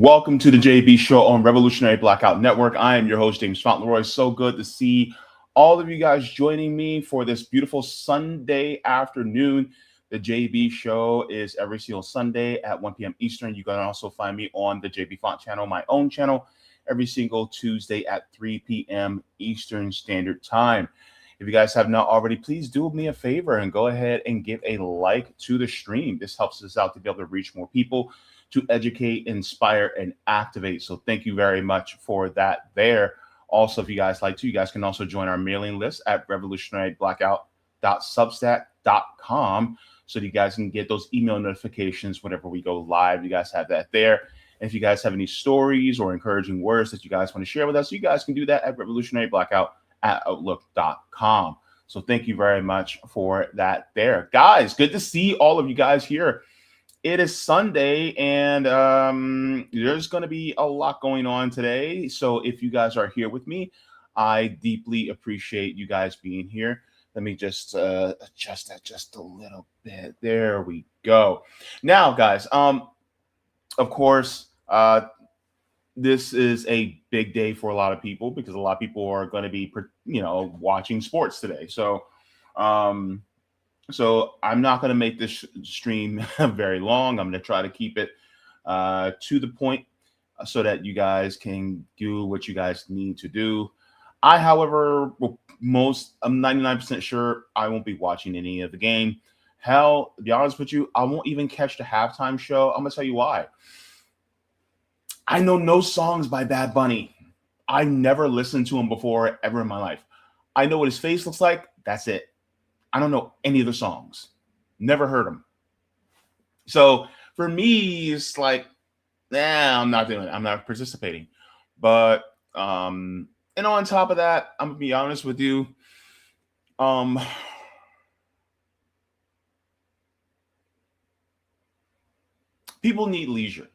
Welcome to the Jaybe Show on Revolutionary Blackout Network. I am your host, James Fauntleroy. So good to see all of you guys joining me for this beautiful Sunday afternoon. The Jaybe Show is every single Sunday at 1 p.m. Eastern. You can also find me on the Jaybe Font channel, my own channel, every single Tuesday at 3 p.m. Eastern Standard Time. If you guys have not already, please do me a favor and go ahead and give a like to the stream. This helps us out to be able to reach more people, to educate, inspire, and activate. So thank you very much for that there. Also, if you guys like to, you guys can also join our mailing list at revolutionaryblackout.substack.com so that you guys can get those email notifications whenever we go live. You guys have that there. And if you guys have any stories or encouraging words that you guys want to share with us, you guys can do that at revolutionaryblackout@outlook.com. So thank you very much for that there. Guys, good to see all of you guys here. It is Sunday, and there's going to be a lot going on today. So if you guys are here with me, I deeply appreciate you guys being here. Let me just adjust that just a little bit. There we go. Now, guys, of course, this is a big day for a lot of people because a lot of people are going to be, watching sports today. So I'm not going to make this stream very long. I'm going to try to keep it to the point so that you guys can do what you guys need to do. I, however, I'm 99% sure I won't be watching any of the game. Hell, to be honest with you, I won't even catch the halftime show. I'm going to tell you why. I know no songs by Bad Bunny. I never listened to him before ever in my life. I know what his face looks like. That's it. I don't know any of the songs. Never heard them. So for me, it's like, I'm not doing it. I'm not participating. But and on top of that, I'm gonna be honest with you. People need leisure.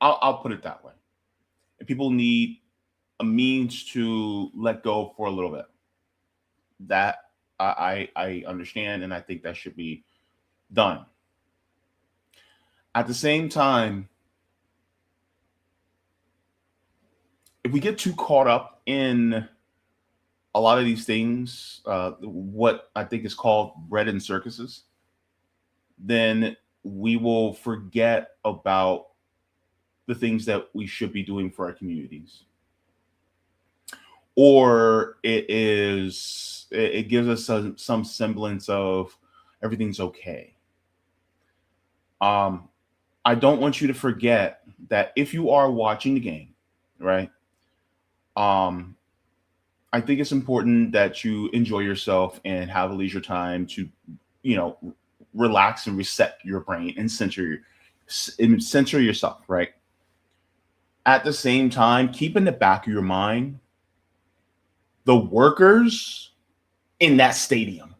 I'll put it that way. And people need a means to let go for a little bit. That I understand, and I think that should be done. At the same time, if we get too caught up in a lot of these things, what I think is called bread and circuses, then we will forget about the things that we should be doing for our communities. Or it gives us some semblance of everything's okay. I don't want you to forget that if you are watching the game, right? I think it's important that you enjoy yourself and have a leisure time to, relax and reset your brain and center yourself, right? At the same time, keep in the back of your mind the workers in that stadium.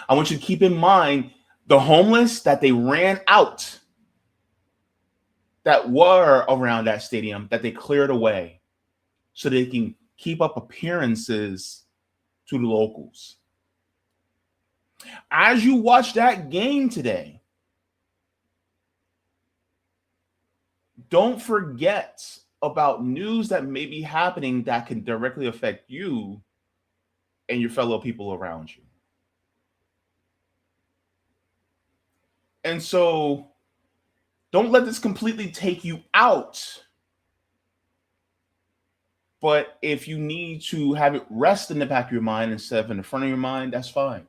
I want you to keep in mind the homeless that they ran out that were around that stadium, that they cleared away so they can keep up appearances to the locals. As you watch that game today, don't forget about news that may be happening that can directly affect you and your fellow people around you. And so don't let this completely take you out. But if you need to have it rest in the back of your mind instead of in the front of your mind, that's fine.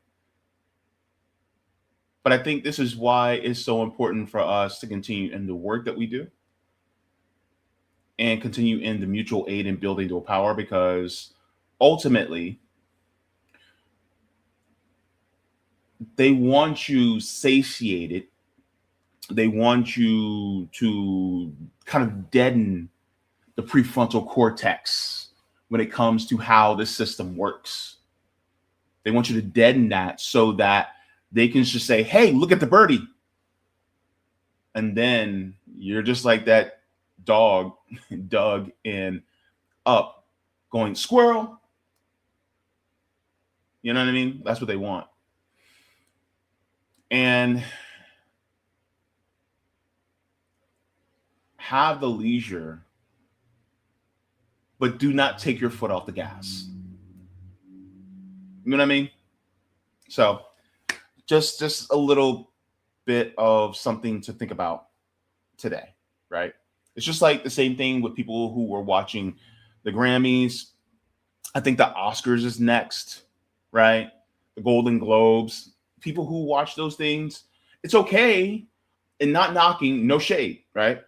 But I think this is why it's so important for us to continue in the work that we do and continue in the mutual aid and building to a power, because ultimately they want you satiated. They want you to kind of deaden the prefrontal cortex when it comes to how the system works. They want you to deaden that so that they can just say, hey, look at the birdie. And then you're just like that dog dug in Up going, squirrel. You know what I mean? That's what they want. And have the leisure, but do not take your foot off the gas. You know what I mean? So just a little bit of something to think about today, right? It's just like the same thing with people who were watching the Grammys. I think the Oscars is next, right? The Golden Globes. People who watch those things, it's okay and not knocking, no shade, right?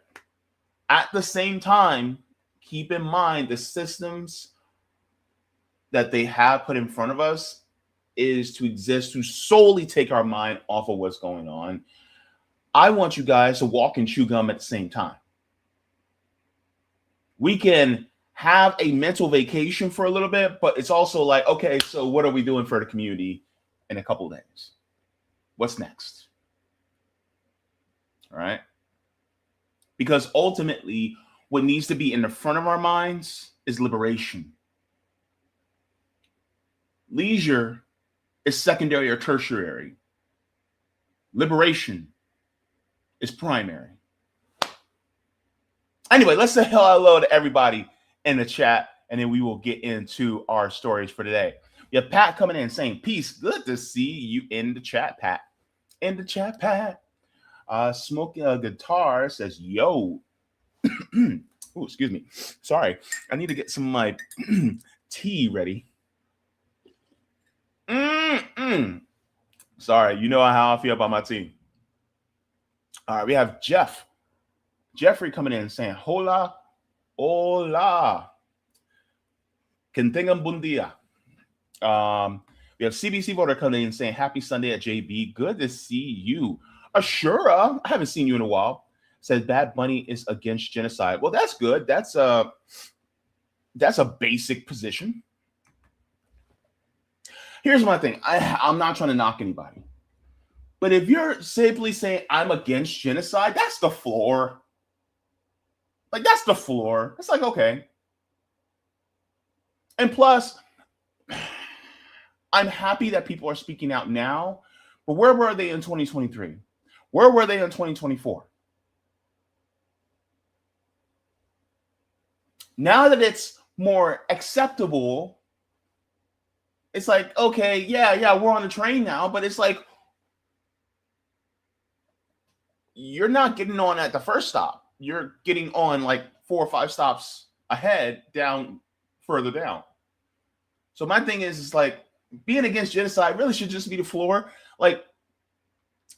At the same time, keep in mind the systems that they have put in front of us is to exist to solely take our mind off of what's going on. I want you guys to walk and chew gum at the same time. We can have a mental vacation for a little bit, but it's also like, okay, so what are we doing for the community in a couple of days? What's next? All right. Because ultimately, what needs to be in the front of our minds is liberation. Leisure is secondary or tertiary. Liberation is primary. Anyway, let's say hello to everybody in the chat, and then we will get into our stories for today. We have Pat coming in saying, peace. Good to see you in the chat, Pat. In the chat, Pat. Smoking a guitar says, yo. Oh, excuse me. Sorry. I need to get some of my tea ready. Sorry. You know how I feel about my tea. All right. We have Jeffrey coming in saying, hola. Hola. Que tengan buen día. We have CBC voter coming in saying, happy Sunday at Jaybe. Good to see you. Ashura, I haven't seen you in a while, says Bad Bunny is against genocide. Well, that's good. That's a basic position. Here's my thing. I'm not trying to knock anybody. But if you're simply saying I'm against genocide, that's the floor. Like, that's the floor. It's like, okay. And plus, I'm happy that people are speaking out now, but where were they in 2023? Where were they in 2024? Now that it's more acceptable, it's like, okay, yeah, we're on the train now, but it's like, you're not getting on at the first stop. You're getting on like 4 or 5 stops ahead, further down. So my thing is like, being against genocide really should just be the floor. Like,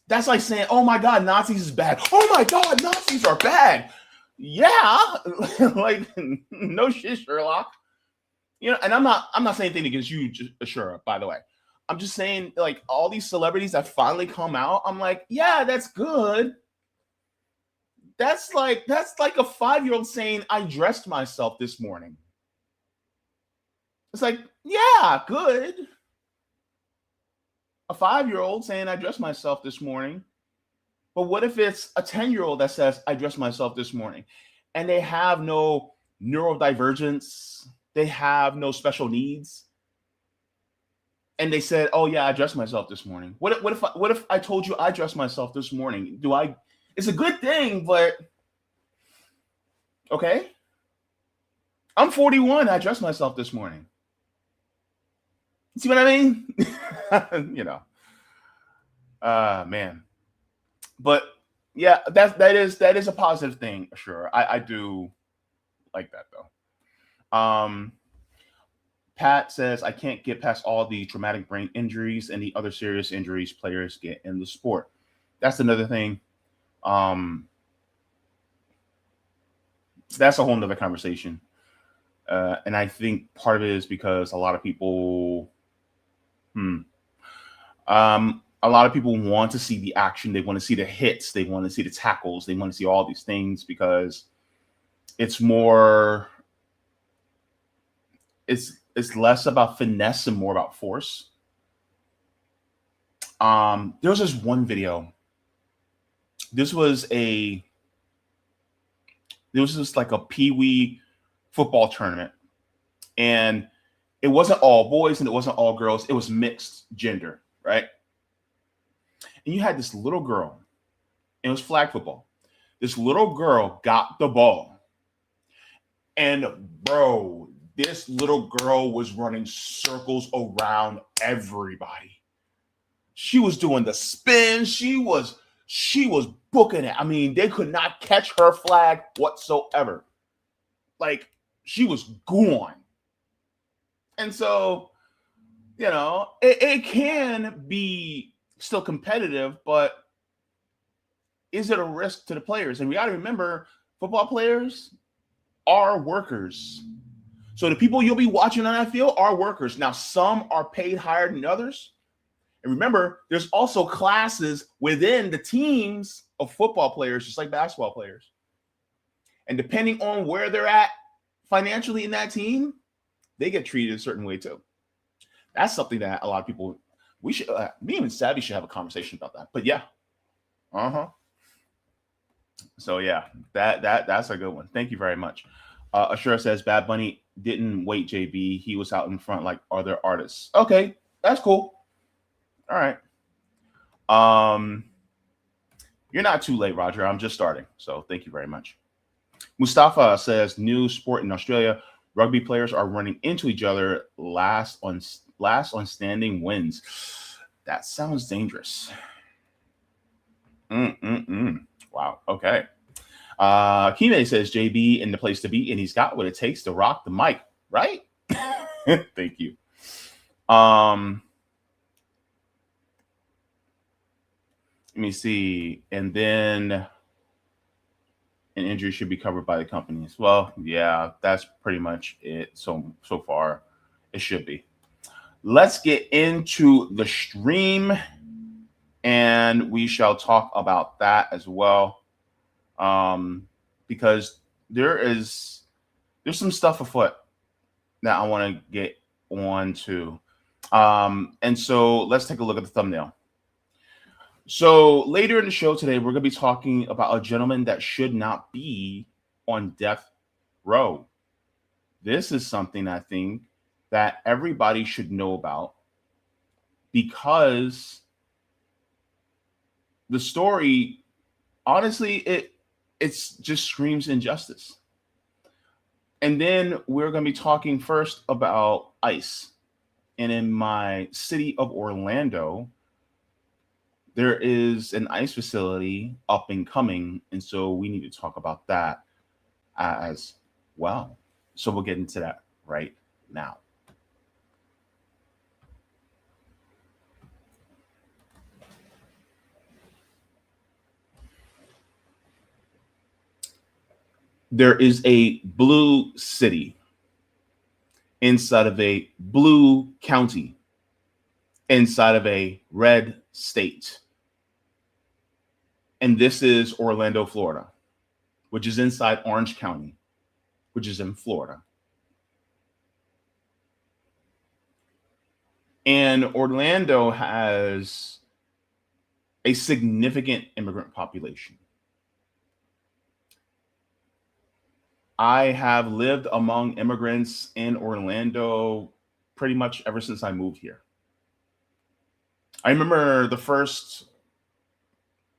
that's like saying, oh my God, Nazis is bad. Oh my God, Nazis are bad. Yeah. Like, no shit, Sherlock. You know, and I'm not saying anything against you, Ashura, by the way. I'm just saying, like, all these celebrities that finally come out, I'm like, yeah, that's good. That's like a 5-year-old saying, I dressed myself this morning. It's like, yeah, good. A 5-year-old saying, I dressed myself this morning. But what if it's a 10-year-old that says, I dressed myself this morning? And they have no neurodivergence. They have no special needs. And they said, oh, yeah, I dressed myself this morning. What if I told you I dressed myself this morning? It's a good thing, but okay. I'm 41. I dressed myself this morning. See what I mean? You know, man. But yeah, that is a positive thing. Sure, I do like that though. Pat says, I can't get past all the traumatic brain injuries and the other serious injuries players get in the sport. That's another thing. That's a whole nother conversation. And I think part of it is because a lot of people want to see the action. They want to see the hits. They want to see the tackles. They want to see all these things because it's more, it's less about finesse and more about force. There was this one video. This was just like a peewee football tournament. And it wasn't all boys and it wasn't all girls. It was mixed gender, right? And you had this little girl, and it was flag football. This little girl got the ball. And bro, this little girl was running circles around everybody. She was doing the spin. She was booking it. I mean, they could not catch her flag whatsoever. Like, she was gone. And so, it can be still competitive, but is it a risk to the players? And we got to remember, football players are workers. So the people you'll be watching on that field are workers. Now, some are paid higher than others. And remember, there's also classes within the teams of football players, just like basketball players. And depending on where they're at financially in that team, they get treated a certain way too. That's something that a lot of people, me and Savvy should have a conversation about that. But yeah. So yeah, that's a good one. Thank you very much. Ashura says Bad Bunny didn't wait, Jaybe. He was out in front like other artists. Okay, that's cool. All right. You're not too late, Roger. I'm just starting. So thank you very much. Mustafa says new sport in Australia. Rugby players are running into each other. Last on standing wins. That sounds dangerous. Wow. Okay. Kime says Jaybe in the place to be, and he's got what it takes to rock the mic, right? Thank you. Let me see. And then an injury should be covered by the companies. Well, yeah, that's pretty much it. So far, it should be. Let's get into the stream, and we shall talk about that as well. Because there's some stuff afoot that I want to get on to. And so let's take a look at the thumbnail. So later in the show today, we're going to be talking about a gentleman that should not be on death row. This is something I think that everybody should know about, because the story, honestly, it just screams injustice. And then we're going to be talking first about ICE. And in my city of Orlando, there is an ICE facility up and coming. And so we need to talk about that as well. So we'll get into that right now. There is a blue city inside of a blue county inside of a red state. And this is Orlando, Florida, which is inside Orange County, which is in Florida. And Orlando has a significant immigrant population. I have lived among immigrants in Orlando pretty much ever since I moved here. I remember the first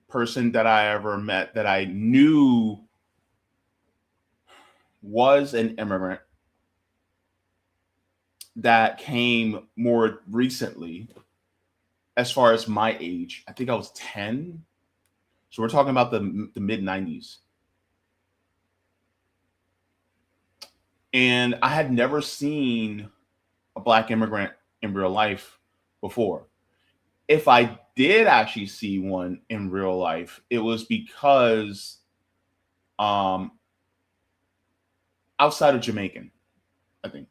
person that I ever met that I knew was an immigrant that came more recently, as far as my age. I think I was 10. So we're talking about the mid-90s. And I had never seen a Black immigrant in real life before. If I did actually see one in real life, it was because outside of Jamaican, I think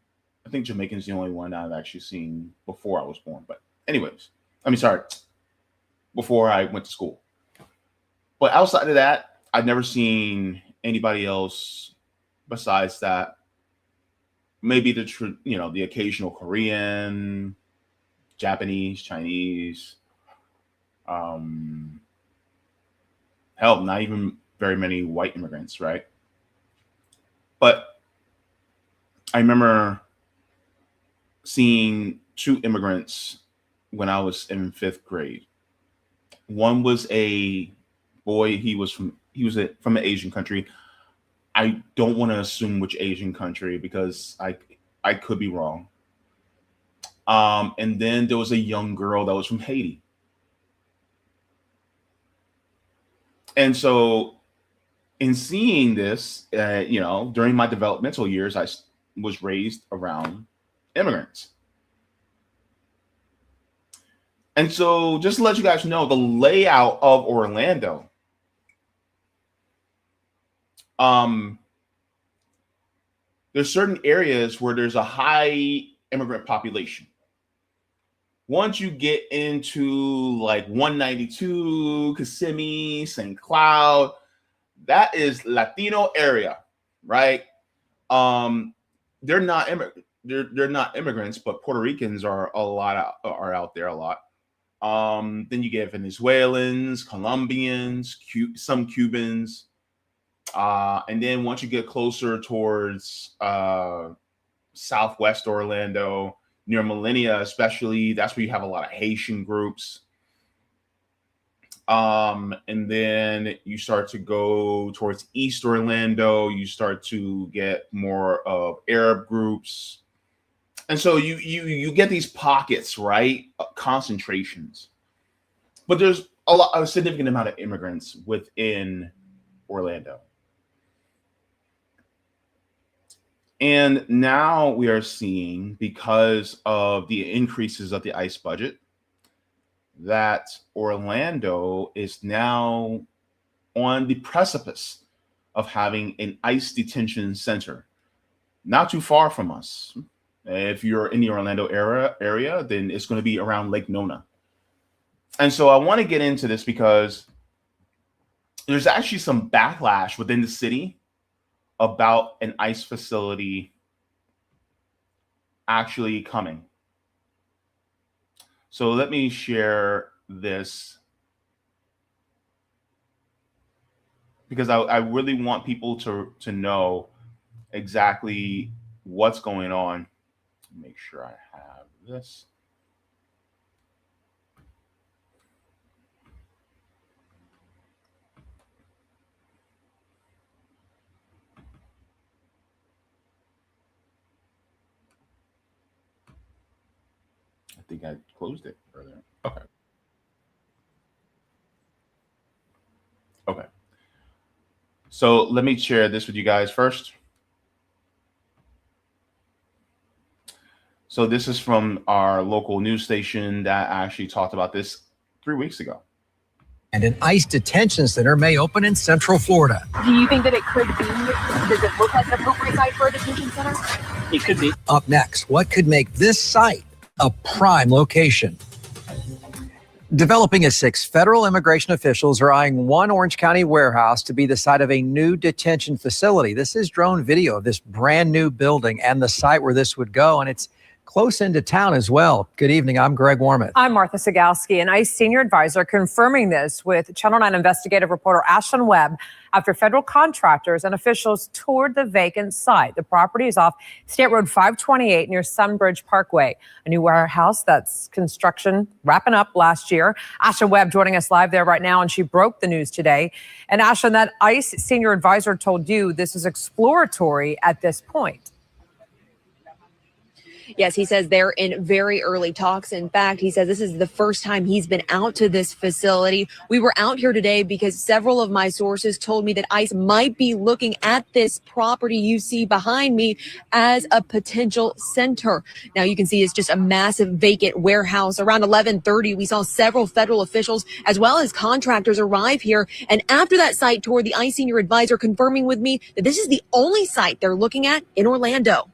Jamaican's the only one I've actually seen before I was born. But anyways, before I went to school. But outside of that, I've never seen anybody else besides that. Maybe the occasional Korean, Japanese, Chinese. Hell, not even very many white immigrants, right? But I remember seeing two immigrants when I was in 5th grade. One was a boy, he was from from an Asian country. I don't want to assume which Asian country because I could be wrong. And then there was a young girl that was from Haiti. And so in seeing this, during my developmental years, I was raised around immigrants. And so just to let you guys know, the layout of Orlando, there's certain areas where there's a high immigrant population. Once you get into like 192, Kissimmee, St. Cloud, that is Latino area, right? They're not immigrants, but Puerto Ricans are out there a lot. Then you get Venezuelans, Colombians, some Cubans, and then once you get closer towards Southwest Orlando, near Millennia, especially, that's where you have a lot of Haitian groups. And then you start to go towards East Orlando, you start to get more of Arab groups. And so you get these pockets, right? Concentrations. But there's a significant amount of immigrants within Orlando. And now we are seeing, because of the increases of the ICE budget, that Orlando is now on the precipice of having an ICE detention center not too far from us. If you're in the Orlando area, then it's going to be around Lake Nona. And so I want to get into this because there's actually some backlash within the city about an ICE facility actually coming. So let me share this because I really want people to know exactly what's going on. Make sure I have this. I think I closed it earlier. Okay. Okay. So let me share this with you guys first. So this is from our local news station that actually talked about this 3 weeks ago. And an ICE detention center may open in Central Florida. Do you think that it could be? Does it look like an appropriate site for a detention center? It could be. Up next, what could make this site a prime location? Developing a 6, federal immigration officials are eyeing one Orange County warehouse to be the site of a new detention facility. This is drone video of this brand new building and the site where this would go, and it's close into town as well. Good evening. I'm Greg Warmith. I'm Martha Sigalski, an ICE senior advisor, confirming this with Channel 9 investigative reporter Ashlyn Webb after federal contractors and officials toured the vacant site. The property is off State Road 528 near Sunbridge Parkway, a new warehouse that's construction wrapping up last year. Ashlyn Webb joining us live there right now, and she broke the news today. And Ashlyn, that ICE senior advisor told you this is exploratory at this point. Yes, he says they're in very early talks. In fact, he says this is the first time he's been out to this facility. We were out here today because several of my sources told me that ICE might be looking at this property you see behind me as a potential center. Now you can see it's just a massive vacant warehouse. Around 11:30, we saw several federal officials as well as contractors arrive here. And after that site tour, the ICE senior advisor confirming with me that this is the only site they're looking at in Orlando.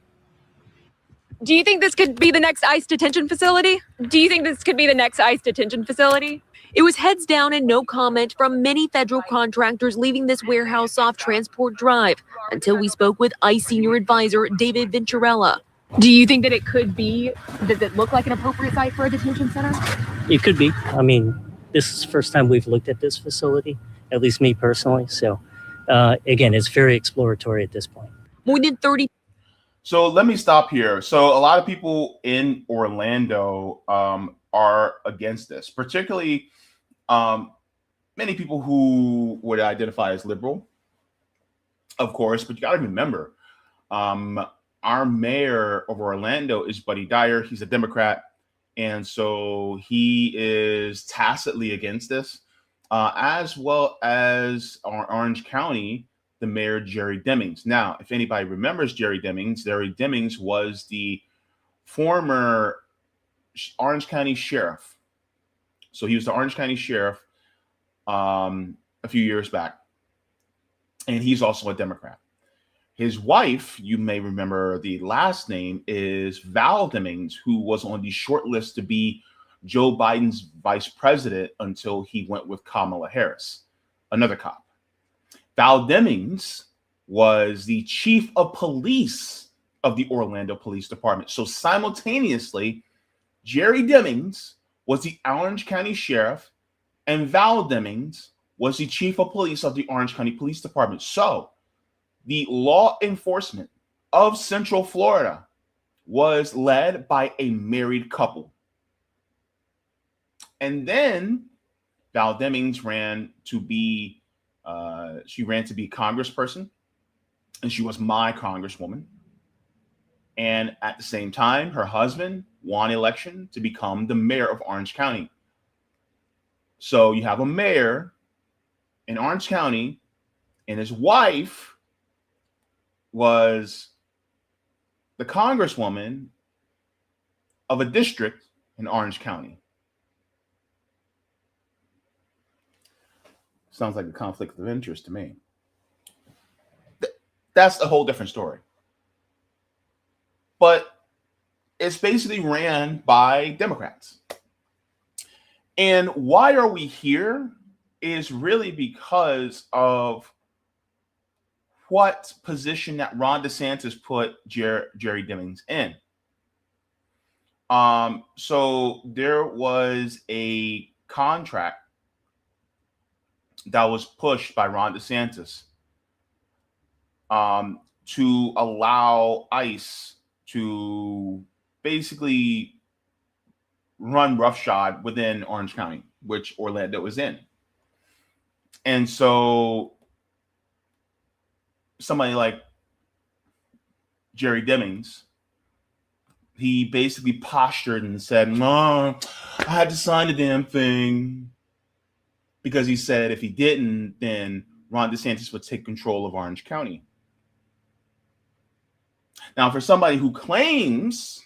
Do you think this could be the next ICE detention facility? It was heads down and no comment from many federal contractors leaving this warehouse off Transport Drive until we spoke with ICE senior advisor David Venturella. Do you think that it could be? Does it look like an appropriate site for a detention center? It could be. I mean, this is the first time we've looked at this facility, at least me personally. So, again, it's very exploratory at this point. More than 30. So let me stop here. So a lot of people in Orlando are against this, particularly many people who would identify as liberal, of course, but you got to remember, our mayor of Orlando is Buddy Dyer. He's a Democrat. And so he is tacitly against this, as well as our Orange County, the mayor, Jerry Demings. Now, if anybody remembers Jerry Demings was the former Orange County sheriff. So he was the Orange County sheriff a few years back. And he's also a Democrat. His wife, you may remember the last name, is Val Demings, who was on the short list to be Joe Biden's vice president until he went with Kamala Harris, another cop. Val Demings was the chief of police of the Orlando Police Department. So simultaneously, Jerry Demings was the Orange County sheriff, and Val Demings was the chief of police of the Orange County Police Department. So the law enforcement of Central Florida was led by a married couple. And then Val Demings ran to be congressperson, and she was my congresswoman. And at the same time, her husband won election to become the mayor of Orange County. So you have a mayor in Orange County, and his wife was the congresswoman of a district in Orange County. Sounds like a conflict of interest to me. That's a whole different story. But it's basically ran by Democrats. And why are we here is really because of what position that Ron DeSantis put Jerry Demings in. So there was a contract that was pushed by Ron DeSantis to allow ICE to basically run roughshod within Orange County, which Orlando is in. And so somebody like Jerry Demings, he basically postured and said, "No, I had to sign the damn thing," because he said if he didn't, then Ron DeSantis would take control of Orange County. Now, for somebody who claims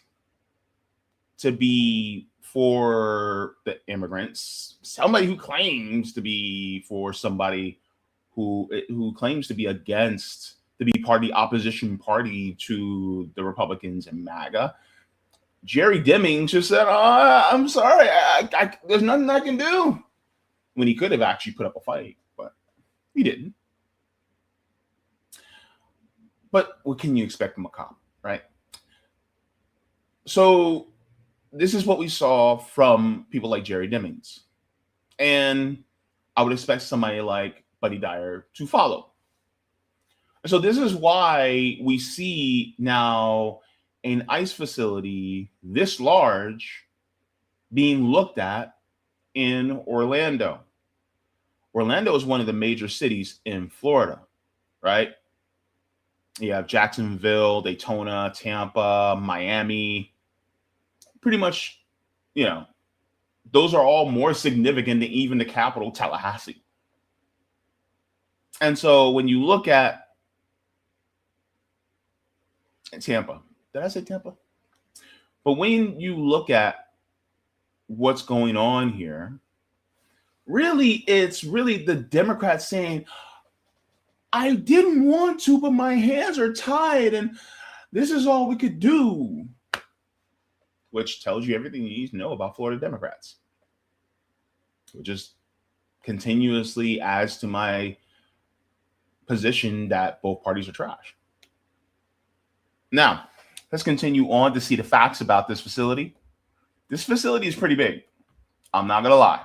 to be for the immigrants, somebody who claims to be for somebody who claims to be against, to be part of the opposition party to the Republicans and MAGA, Jerry Demings just said, I'm sorry, there's nothing I can do. When he could have actually put up a fight, but he didn't. But what can you expect from a cop, right? So this is what we saw from people like Jerry Demings. And I would expect somebody like Buddy Dyer to follow. So this is why we see now an ICE facility this large being looked at in Orlando. Orlando is one of the major cities in Florida, right? You have Jacksonville, Daytona, Tampa, Miami. Pretty much, those are all more significant than even the capital, Tallahassee. And so when you look at Tampa, did I say Tampa? But when you look at what's going on here, really, it's really the Democrats saying, I didn't want to, but my hands are tied, and this is all we could do. Which tells you everything you need to know about Florida Democrats. Which just continuously adds to my position that both parties are trash. Now, let's continue on to see the facts about this facility. This facility is pretty big. I'm not going to lie.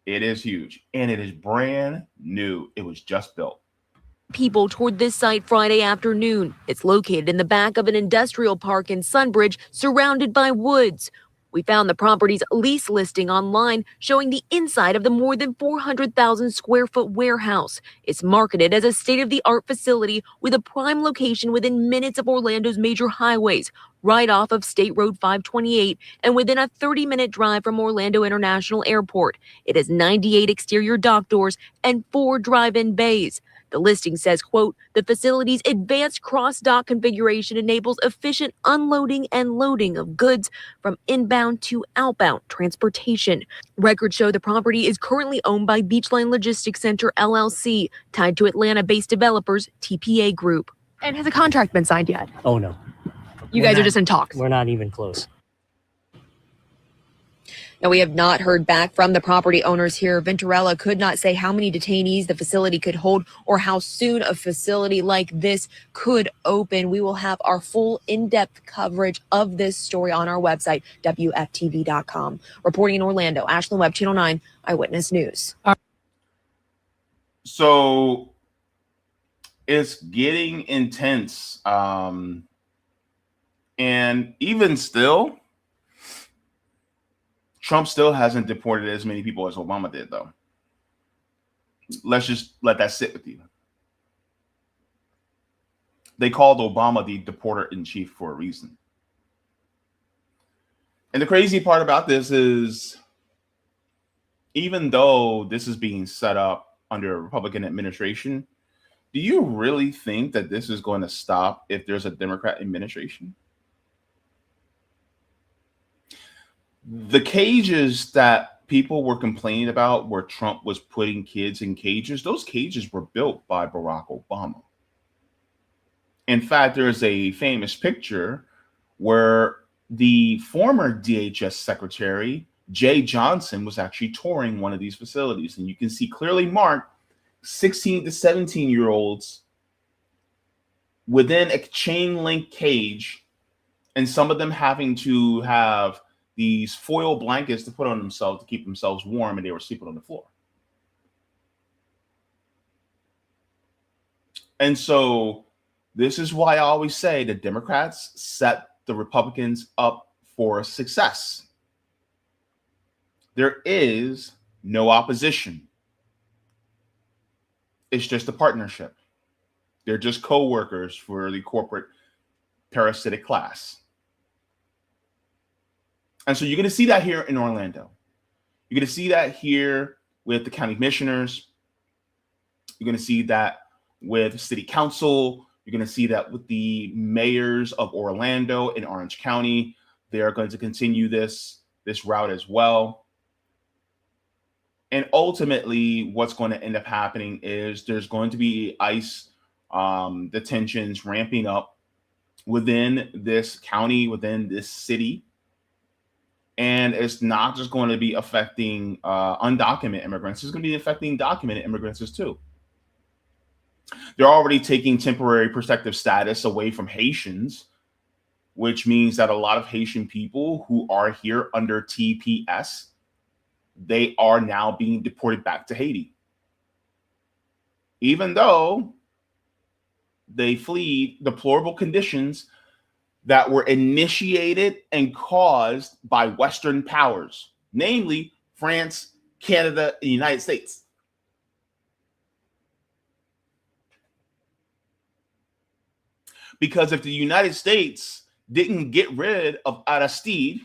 It is huge, and it is brand new. It was just built. People toward this site Friday afternoon. It's located in the back of an industrial park in Sunbridge, surrounded by woods. We found the property's lease listing online showing the inside of the more than 400,000 square foot warehouse. It's marketed as a state-of-the-art facility with a prime location within minutes of Orlando's major highways, right off of State Road 528 and within a 30-minute drive from Orlando International Airport. It has 98 exterior dock doors and 4 drive-in bays. The listing says, quote, the facility's advanced cross-dock configuration enables efficient unloading and loading of goods from inbound to outbound transportation. Records show the property is currently owned by Beachline Logistics Center, LLC, tied to Atlanta-based developers TPA Group. And has a contract been signed yet? Oh, no. You guys are just in talks. We're not even close. Now, we have not heard back from the property owners here. Venturella could not say how many detainees the facility could hold or how soon a facility like this could open. We will have our full in-depth coverage of this story on our website, WFTV.com. Reporting in Orlando, Ashlyn Webb, Channel 9 Eyewitness News. So it's getting intense. And even still, Trump still hasn't deported as many people as Obama did, though. Let's just let that sit with you. They called Obama the deporter-in-chief for a reason. And the crazy part about this is, even though this is being set up under a Republican administration, do you really think that this is going to stop if there's a Democrat administration? The cages that people were complaining about where Trump was putting kids in cages, those cages were built by Barack Obama. In fact, there's a famous picture where the former DHS secretary, Jay Johnson, was actually touring one of these facilities. And you can see clearly marked 16 to 17-year-olds within a chain link cage, and some of them having to have these foil blankets to put on themselves to keep themselves warm, and they were sleeping on the floor. And so this is why I always say the Democrats set the Republicans up for success. There is no opposition. It's just a partnership. They're just co-workers for the corporate parasitic class. And so you're going to see that here in Orlando. You're going to see that here with the county commissioners. You're going to see that with city council. You're going to see that with the mayors of Orlando and Orange County. They are going to continue this route as well. And ultimately, what's going to end up happening is there's going to be ICE detentions ramping up within this county, within this city. And it's not just going to be affecting undocumented immigrants. It's going to be affecting documented immigrants too. They're already taking temporary protective status away from Haitians, which means that a lot of Haitian people who are here under TPS, they are now being deported back to Haiti. Even though they flee deplorable conditions that were initiated and caused by Western powers, namely France, Canada, and the United States. Because if the United States didn't get rid of Aristide,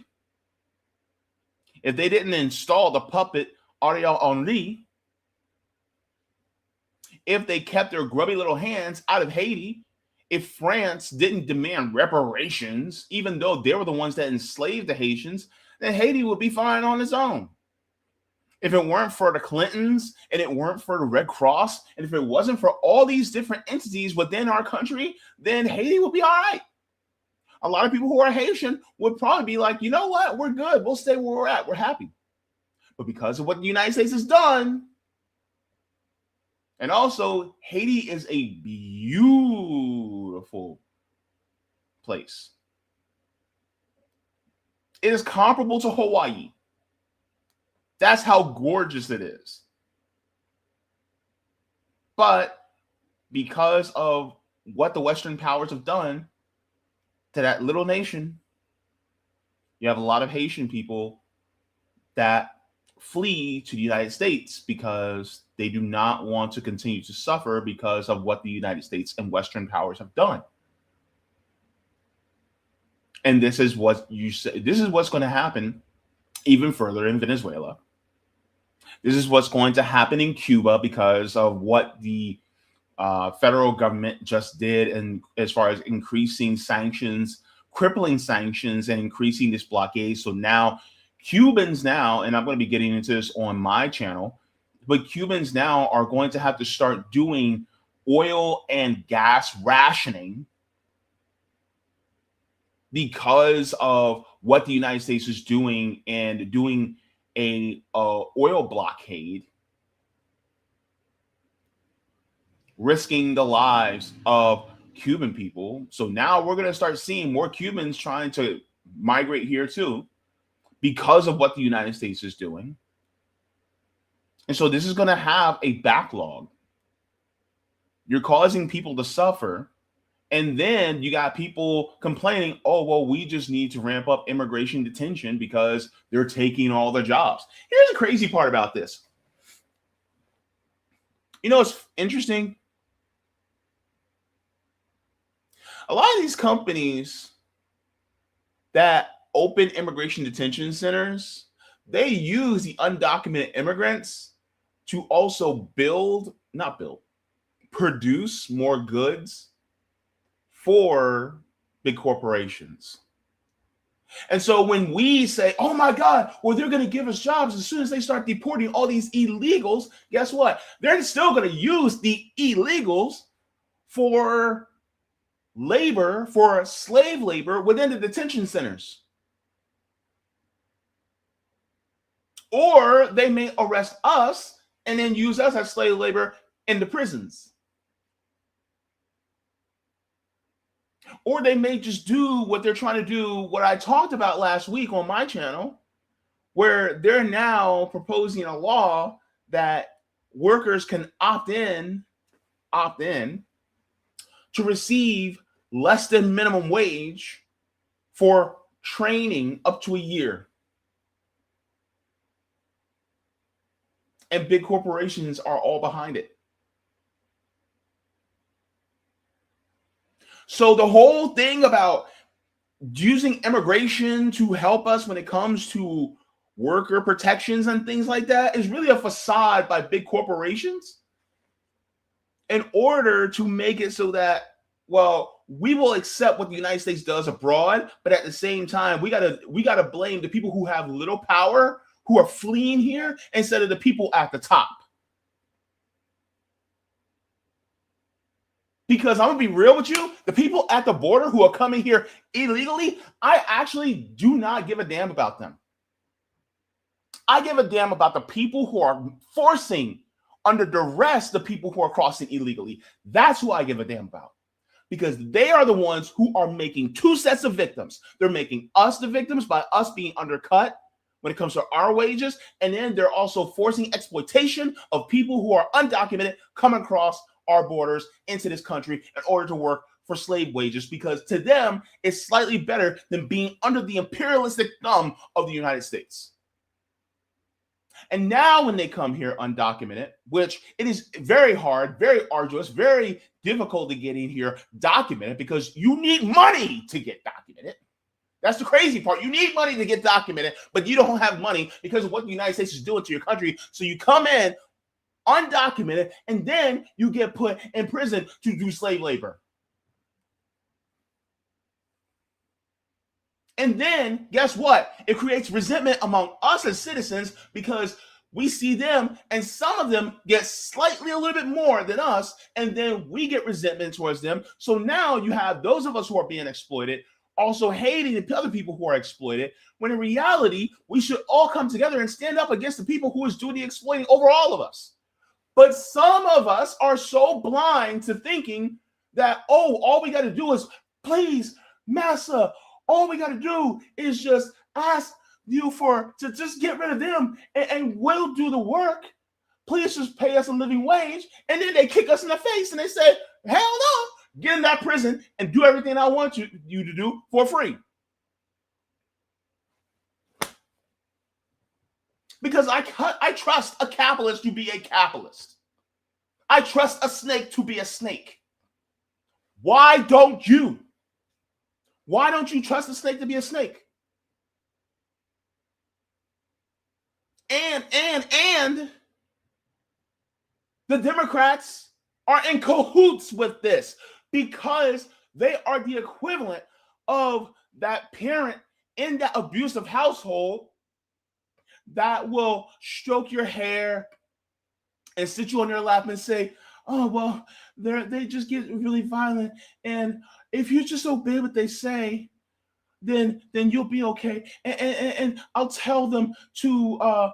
if they didn't install the puppet Ariel Henry, if they kept their grubby little hands out of Haiti, if France didn't demand reparations, even though they were the ones that enslaved the Haitians, then Haiti would be fine on its own. If it weren't for the Clintons, and it weren't for the Red Cross, and if it wasn't for all these different entities within our country, then Haiti would be all right. A lot of people who are Haitian would probably be like, you know what, we're good. We'll stay where we're at. We're happy. But because of what the United States has done, and also Haiti is a beautiful place. It is comparable to Hawaii. That's how gorgeous it is. But because of what the Western powers have done to that little nation, You have a lot of Haitian people that flee to the United States because they do not want to continue to suffer because of what the United States and Western powers have done. And this is what you say. This is what's going to happen even further in Venezuela. This is what's going to happen in Cuba because of what the federal government just did, and as far as increasing sanctions, crippling sanctions, and increasing this blockade. So now Cubans now, and I'm going to be getting into this on my channel, but Cubans now are going to have to start doing oil and gas rationing because of what the United States is doing and doing a oil blockade, risking the lives of Cuban people. So now we're going to start seeing more Cubans trying to migrate here too because of what the United States is doing. And so this is going to have a backlog. You're causing people to suffer. And then you got people complaining, oh, well, we just need to ramp up immigration detention because they're taking all the jobs. Here's the crazy part about this. You know, it's interesting. A lot of these companies that open immigration detention centers, they use the undocumented immigrants to also produce more goods for big corporations. And so when we say, oh my God, well, they're going to give us jobs as soon as they start deporting all these illegals, guess what? They're still going to use the illegals for labor, for slave labor within the detention centers. Or they may arrest us and then use us as slave labor in the prisons. Or they may just do what they're trying to do, what I talked about last week on my channel, where they're now proposing a law that workers can opt in to receive less than minimum wage for training up to a year. And big corporations are all behind it. So the whole thing about using immigration to help us when it comes to worker protections and things like that is really a facade by big corporations in order to make it so that, well, we will accept what the United States does abroad, but at the same time, we gotta blame the people who have little power, who are fleeing here, instead of the people at the top. Because I'm going to be real with you, the people at the border who are coming here illegally, I actually do not give a damn about them. I give a damn about the people who are forcing under duress the people who are crossing illegally. That's who I give a damn about. Because they are the ones who are making two sets of victims. They're making us the victims by us being undercut when it comes to our wages. And then they're also forcing exploitation of people who are undocumented coming across our borders into this country in order to work for slave wages, because to them, it's slightly better than being under the imperialistic thumb of the United States. And now when they come here undocumented, which it is very hard, very arduous, very difficult to get in here documented because you need money to get documented. That's the crazy part. You need money to get documented, but you don't have money because of what the United States is doing to your country. So you come in undocumented, and then you get put in prison to do slave labor. And then, guess what? It creates resentment among us as citizens because we see them, and some of them get slightly a little bit more than us, and then we get resentment towards them. So now you have those of us who are being exploited also hating the other people who are exploited, when in reality, we should all come together and stand up against the people who is doing the exploiting over all of us. But some of us are so blind to thinking that, oh, all we got to do is, please, massa, all we got to do is just ask you to just get rid of them and we'll do the work. Please just pay us a living wage. And then they kick us in the face and they say, hell no, get in that prison and do everything I want you to do for free. Because I trust a capitalist to be a capitalist. I trust a snake to be a snake. Why don't you? Why don't you trust a snake to be a snake? And the Democrats are in cahoots with this because they are the equivalent of that parent in that abusive household that will stroke your hair and sit you on their lap and say, oh, well, they just get really violent. And if you just obey what they say, then you'll be okay. And I'll tell them to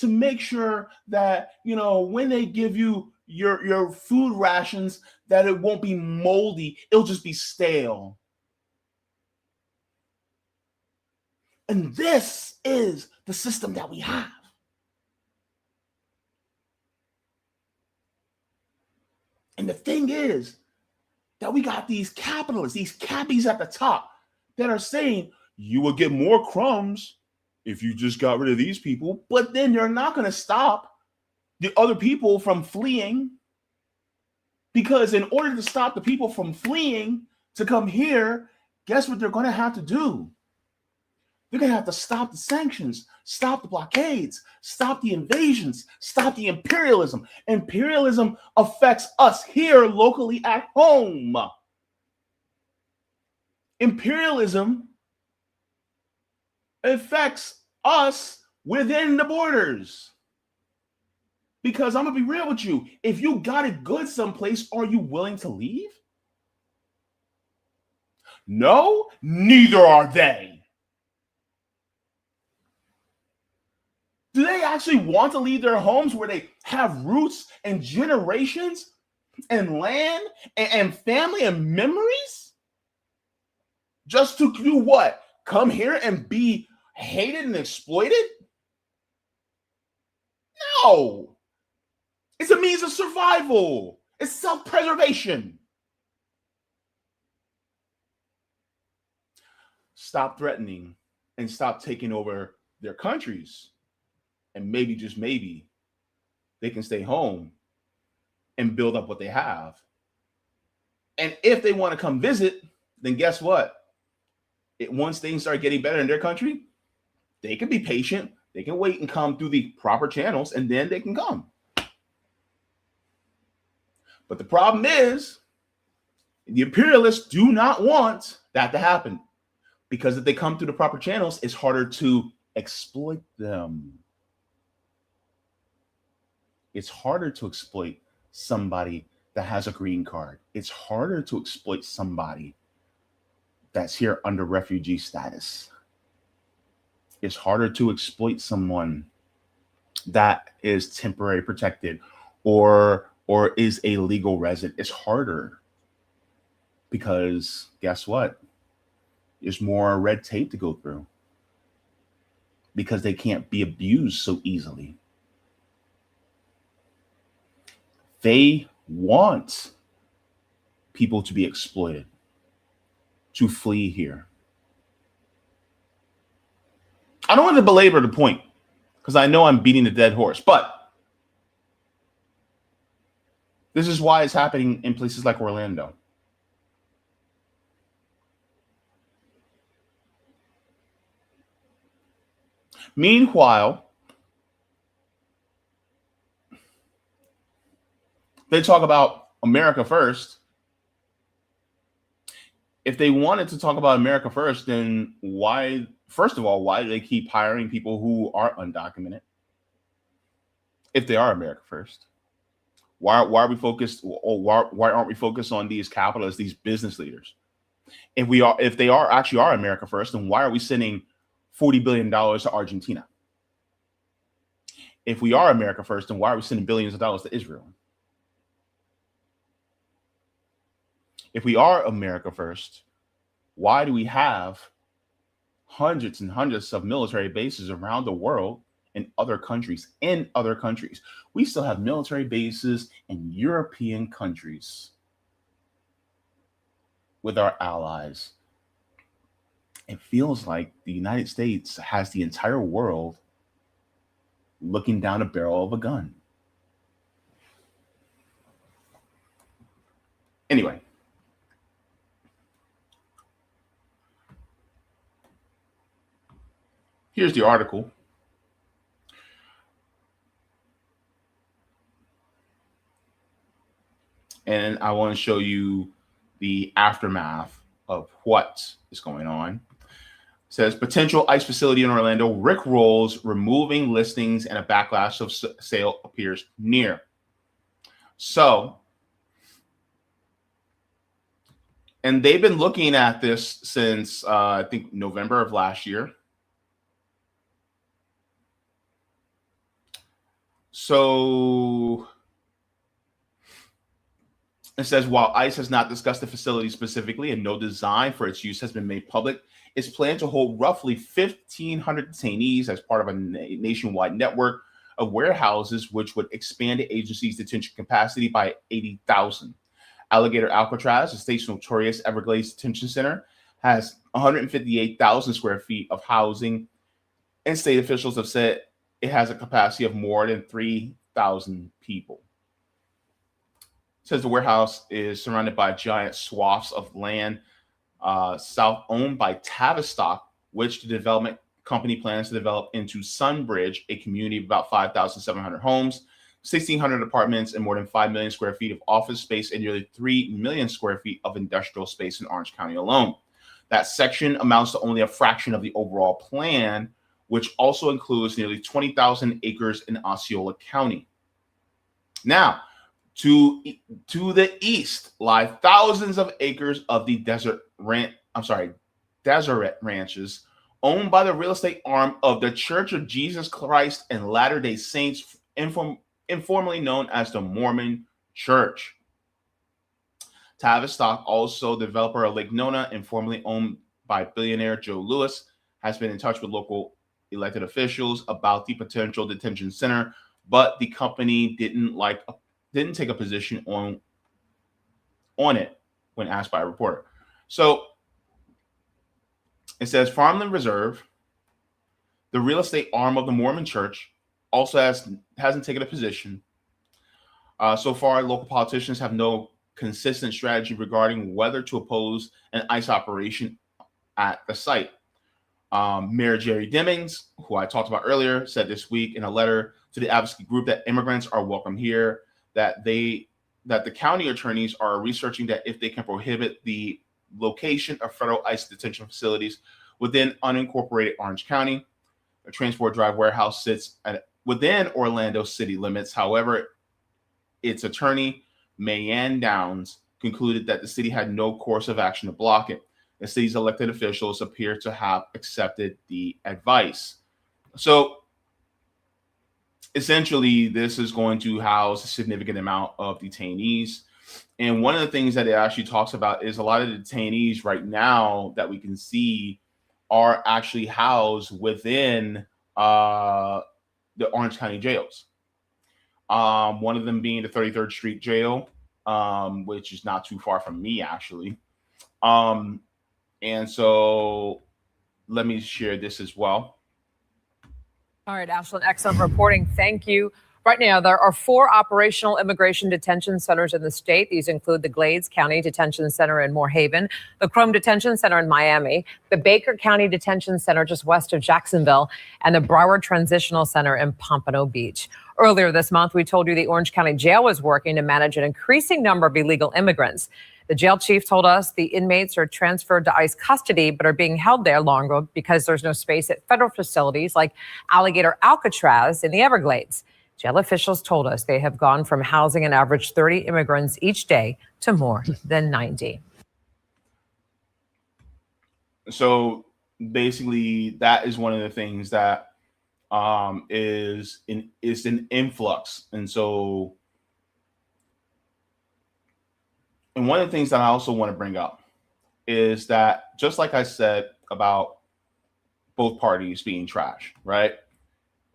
make sure that, you know, when they give you your food rations, that it won't be moldy. It'll just be stale. And this is the system that we have. And the thing is that we got these capitalists, these cappies at the top that are saying you will get more crumbs if you just got rid of these people, but then they're not going to stop the other people from fleeing, because in order to stop the people from fleeing to come here, guess what they're going to have to do? They're going to have to stop the sanctions, stop the blockades, stop the invasions, stop the imperialism. Imperialism affects us here locally at home. Imperialism affects us within the borders. Because I'm going to be real with you. If you got it good someplace, are you willing to leave? No, neither are they. Do they actually want to leave their homes where they have roots and generations and land and family and memories? Just to do what? Come here and be hated and exploited? No. It's a means of survival. It's self-preservation. Stop threatening and stop taking over their countries. And maybe, just maybe, they can stay home and build up what they have. And if they want to come visit, then guess what? Once things start getting better in their country, they can be patient. They can wait and come through the proper channels, and then they can come. But the problem is, the imperialists do not want that to happen, because if they come through the proper channels, it's harder to exploit them. It's harder to exploit somebody that has a green card. It's harder to exploit somebody that's here under refugee status. It's harder to exploit someone that is temporary protected or is a legal resident. It's harder because guess what? There's more red tape to go through because they can't be abused so easily. They want people to be exploited, to flee here. I don't want to belabor the point because I know I'm beating the dead horse, but this is why it's happening in places like Orlando. Meanwhile, they talk about America first. If they wanted to talk about America first, then why, first of all, why do they keep hiring people who are undocumented? If they are America first, why are we focused, or why aren't we focused on these capitalists, these business leaders? If they actually are America first, then why are we sending $40 billion to Argentina? If we are America first, then why are we sending billions of dollars to Israel? If we are America first, why do we have hundreds and hundreds of military bases around the world in other countries? We still have military bases in European countries with our allies. It feels like the United States has the entire world looking down the barrel of a gun. Anyway, here's the article. And I want to show you the aftermath of what is going on. It says potential ICE facility in Orlando rickrolls removing listings and a backlash of sale appears near. So, and they've been looking at this since I think November of last year. So it says, while ICE has not discussed the facility specifically and no design for its use has been made public, it's planned to hold roughly 1,500 detainees as part of a nationwide network of warehouses, which would expand the agency's detention capacity by 80,000. Alligator Alcatraz, the state's notorious Everglades detention center, has 158,000 square feet of housing, and state officials have said it has a capacity of more than 3,000 people. It says the warehouse is surrounded by giant swaths of land south owned by Tavistock, which the development company plans to develop into Sunbridge, a community of about 5,700 homes, 1,600 apartments, and more than 5 million square feet of office space and nearly 3 million square feet of industrial space in Orange County alone. That section amounts to only a fraction of the overall plan, which also includes nearly 20,000 acres in Osceola County. Now, to the east lie thousands of acres of the desert ranches owned by the real estate arm of the Church of Jesus Christ and Latter-day Saints, informally known as the Mormon Church. Tavistock, also developer of Lake Nona and formerly owned by billionaire Joe Lewis, has been in touch with local elected officials about the potential detention center, but the company didn't take a position on it when asked by a reporter. So it says Farmland Reserve, the real estate arm of the Mormon Church, also hasn't taken a position. So far, local politicians have no consistent strategy regarding whether to oppose an ICE operation at the site. Mayor Jerry Demings, who I talked about earlier, said this week in a letter to the advocacy group that immigrants are welcome here, that the county attorneys are researching that if they can prohibit the location of federal ICE detention facilities within unincorporated Orange County. The Transport Drive warehouse sits within Orlando city limits. However, its attorney, Mayanne Downs, concluded that the city had no course of action to block it. The city's elected officials appear to have accepted the advice. So essentially, this is going to house a significant amount of detainees. And one of the things that it actually talks about is a lot of the detainees right now that we can see are actually housed within the Orange County jails. One of them being the 33rd Street jail, which is not too far from me, actually. And so let me share this as well. All right, Ashlyn, excellent reporting. Thank you. Right now, there are 4 operational immigration detention centers in the state. These include the Glades County Detention Center in Moorhaven, the Chrome Detention Center in Miami, the Baker County Detention Center just west of Jacksonville, and the Broward Transitional Center in Pompano Beach. Earlier this month, we told you the Orange County Jail was working to manage an increasing number of illegal immigrants. The jail chief told us the inmates are transferred to ICE custody, but are being held there longer because there's no space at federal facilities like Alligator Alcatraz in the Everglades. Jail officials told us they have gone from housing an average 30 immigrants each day to more than 90. So basically, that is one of the things that is an influx. And so, and one of the things that I also want to bring up is that, just like I said about both parties being trash, right?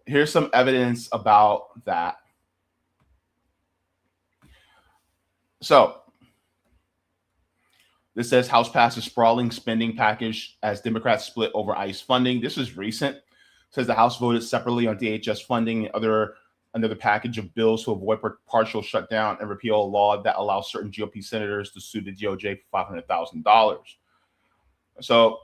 Here's some evidence about that. So this says House passes sprawling spending package as Democrats split over ICE funding. This is recent. Says the House voted separately on DHS funding and another package of bills to avoid partial shutdown and repeal a law that allows certain GOP senators to sue the DOJ for $500,000. So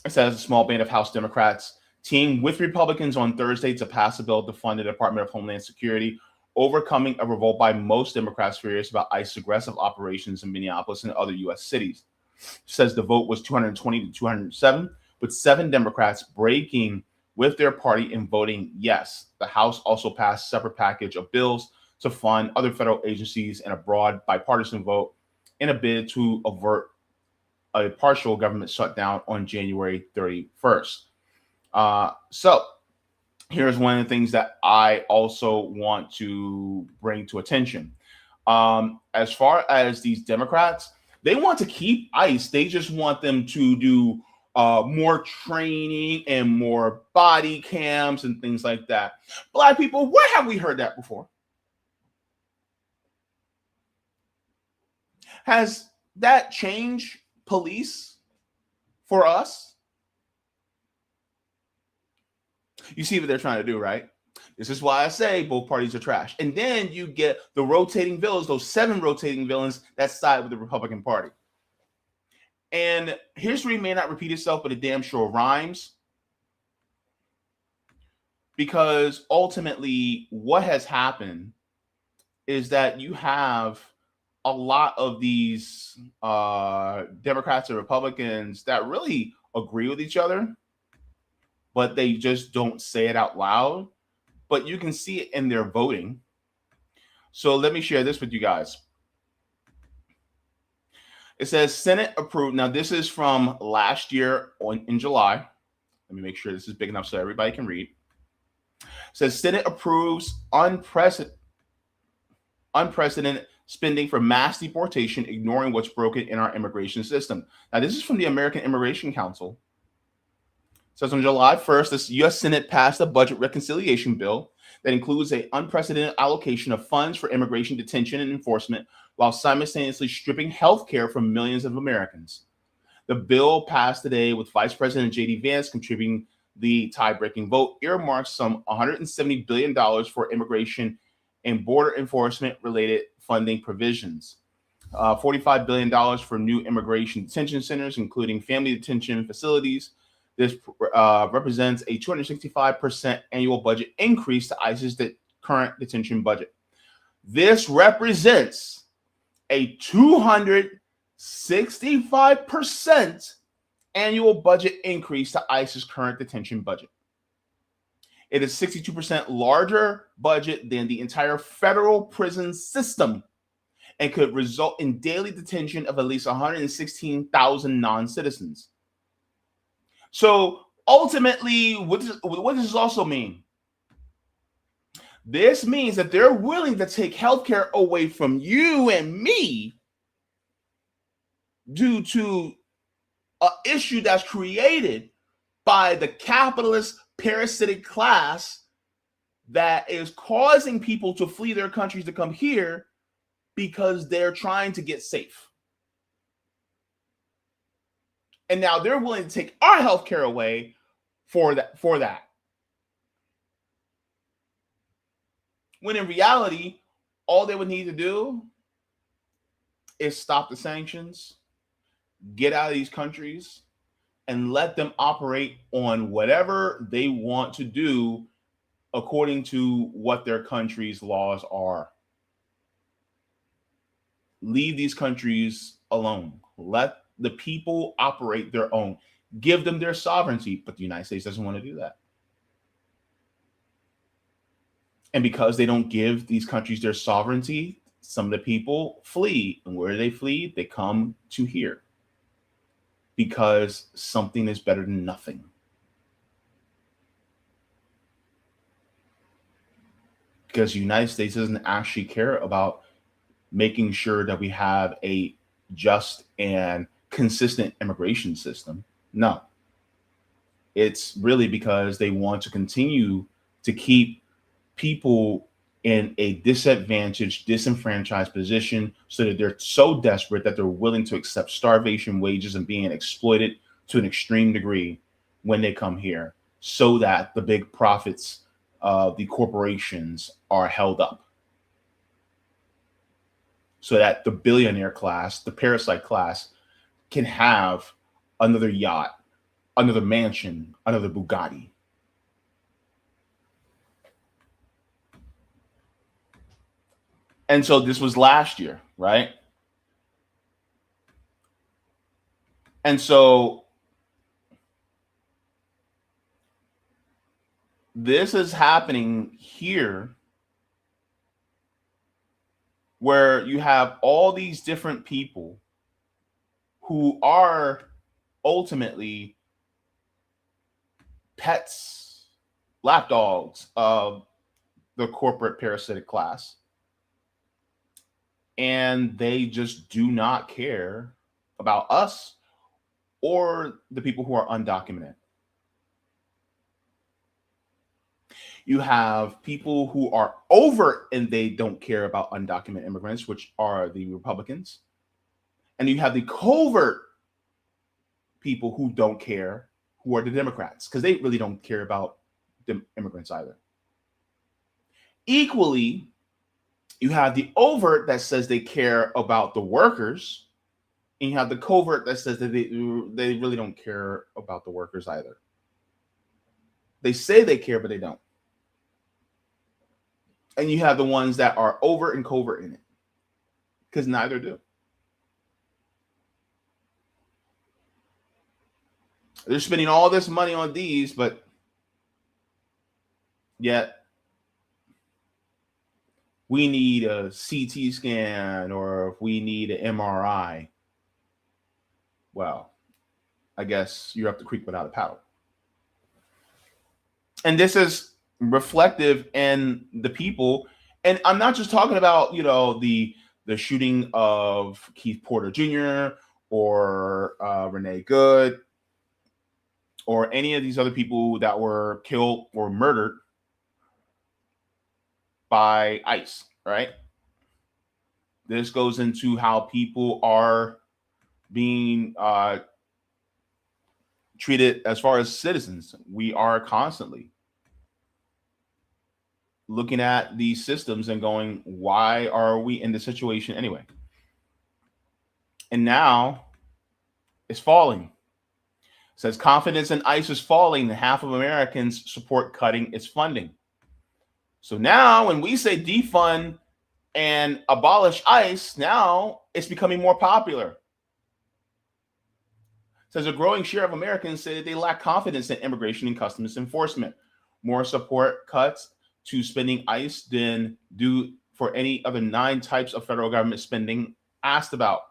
it says a small band of House Democrats teamed with Republicans on Thursday to pass a bill to fund the Department of Homeland Security, overcoming a revolt by most Democrats furious about ICE's aggressive operations in Minneapolis and other U.S. cities. It says the vote was 220 to 207, with 7 Democrats breaking with their party and voting yes. The House also passed a separate package of bills to fund other federal agencies in a broad bipartisan vote in a bid to avert a partial government shutdown on January 31st. So here's one of the things that I also want to bring to attention. As far as these Democrats, they want to keep ICE. They just want them to do more training and more body cams and things like that. Black people, where have we heard that before? Has that changed police for us? You see what they're trying to do, right? This is why I say both parties are trash. And then you get the rotating villains, those 7 rotating villains that side with the Republican Party. And history may not repeat itself, but it damn sure rhymes. Because ultimately, what has happened is that you have a lot of these Democrats and Republicans that really agree with each other, but they just don't say it out loud. But you can see it in their voting. So let me share this with you guys. It says Senate approved. Now, this is from last year in July. Let me make sure this is big enough so everybody can read. It says Senate approves unprecedented spending for mass deportation, ignoring what's broken in our immigration system. Now, this is from the American Immigration Council. It says on July 1st, the U.S. Senate passed a budget reconciliation bill that includes an unprecedented allocation of funds for immigration detention and enforcement while simultaneously stripping health care from millions of Americans. The bill passed today with Vice President J.D. Vance contributing the tie-breaking vote, earmarks some $170 billion for immigration and border enforcement-related funding provisions. $45 billion for new immigration detention centers, including family detention facilities. This represents a 265% annual budget increase to ICE's current detention budget. This represents a 265% annual budget increase to ICE's current detention budget. It is 62% larger budget than the entire federal prison system and could result in daily detention of at least 116,000 non-citizens. So ultimately, what does this also mean? This means that they're willing to take healthcare away from you and me due to an issue that's created by the capitalist parasitic class that is causing people to flee their countries to come here because they're trying to get safe. And now they're willing to take our healthcare away for that. When in reality, all they would need to do is stop the sanctions, get out of these countries, and let them operate on whatever they want to do according to what their country's laws are. Leave these countries alone. Let the people operate their own. Give them their sovereignty, but the United States doesn't want to do that. And because they don't give these countries their sovereignty, some of the people flee. And where they flee, they come to here. Because something is better than nothing. Because the United States doesn't actually care about making sure that we have a just and consistent immigration system. No. It's really because they want to continue to keep people in a disadvantaged, disenfranchised position so that they're so desperate that they're willing to accept starvation wages and being exploited to an extreme degree when they come here. so that the big profits of the corporations are held up, so that the billionaire class, the parasite class, can have another yacht, another mansion, another Bugatti. And so this was last year, right? And so this is happening here, where you have all these different people who are ultimately pets, lapdogs of the corporate parasitic class. And they just do not care about us or the people who are undocumented. You have people who are overt and they don't care about undocumented immigrants, which are the Republicans. And you have the covert people who don't care, who are the Democrats, because they really don't care about the immigrants either. Equally, you have the overt that says they care about the workers, and you have the covert that says that they really don't care about the workers either. They say they care, but they don't. And you have the ones that are overt and covert in it, because neither do. They're spending all this money on these, but yet we need a CT scan or if we need an MRI. Well, I guess you're up the creek without a paddle. And this is reflective in the people. And I'm not just talking about, the shooting of Keith Porter Jr. or Renee Good or any of these other people that were killed or murdered by ICE, right? This goes into how people are being treated as far as citizens. We are constantly looking at these systems and going, why are we in this situation anyway? And now it's falling. It says confidence in ICE is falling, and half of Americans support cutting its funding. So now when we say defund and abolish ICE, now it's becoming more popular. It says a growing share of Americans say that they lack confidence in immigration and customs enforcement. More support cuts to spending ICE than do for any other 9 types of federal government spending asked about.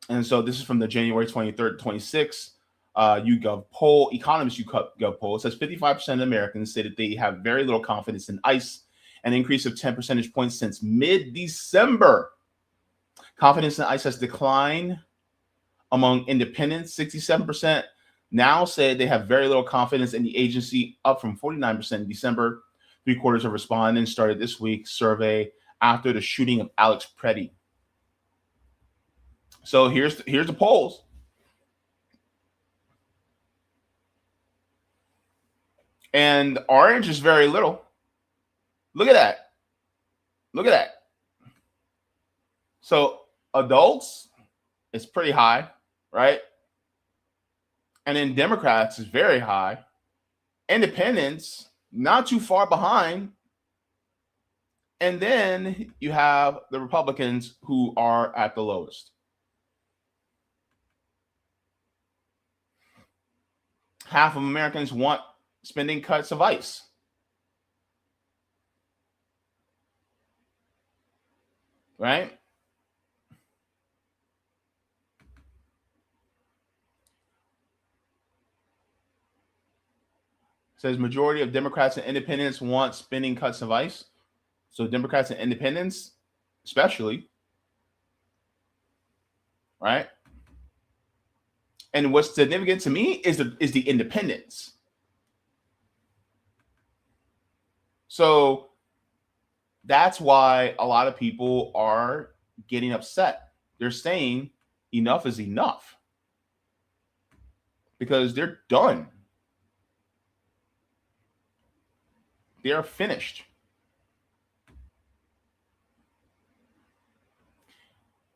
And so this is from the January 23rd, 26 YouGov poll, Economist YouGov poll. It says 55% of Americans say that they have very little confidence in ICE, an increase of 10 percentage points since mid-December. Confidence in ICE has declined among independents. 67% now say they have very little confidence in the agency, up from 49% in December. 3/4 of respondents started this week's survey after the shooting of Alex Preddy. So here's the polls. And orange is very little. Look at that. Look at that. So adults, it's pretty high, right? And then Democrats is very high. Independents, not too far behind. And then you have the Republicans who are at the lowest. Half of Americans want spending cuts of ICE. Right? It says majority of Democrats and independents want spending cuts of ICE. So Democrats and independents, especially, right? And what's significant to me is the independents. So that's why a lot of people are getting upset. They're saying enough is enough because they're done. They are finished.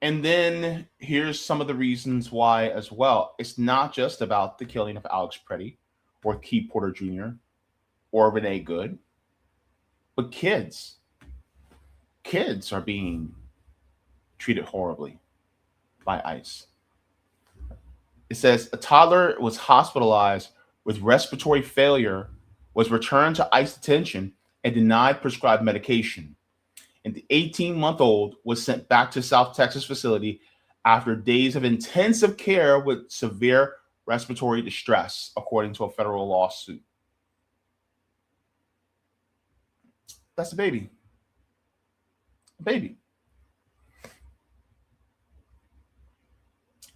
And then here's some of the reasons why as well. It's not just about the killing of Alex Preddy or Keith Porter Jr. or Renee Good, but kids. Kids are being treated horribly by ICE. It says a toddler was hospitalized with respiratory failure, was returned to ICE detention, and denied prescribed medication. And the 18-month-old was sent back to South Texas facility after days of intensive care with severe respiratory distress, according to a federal lawsuit. That's a baby. A baby.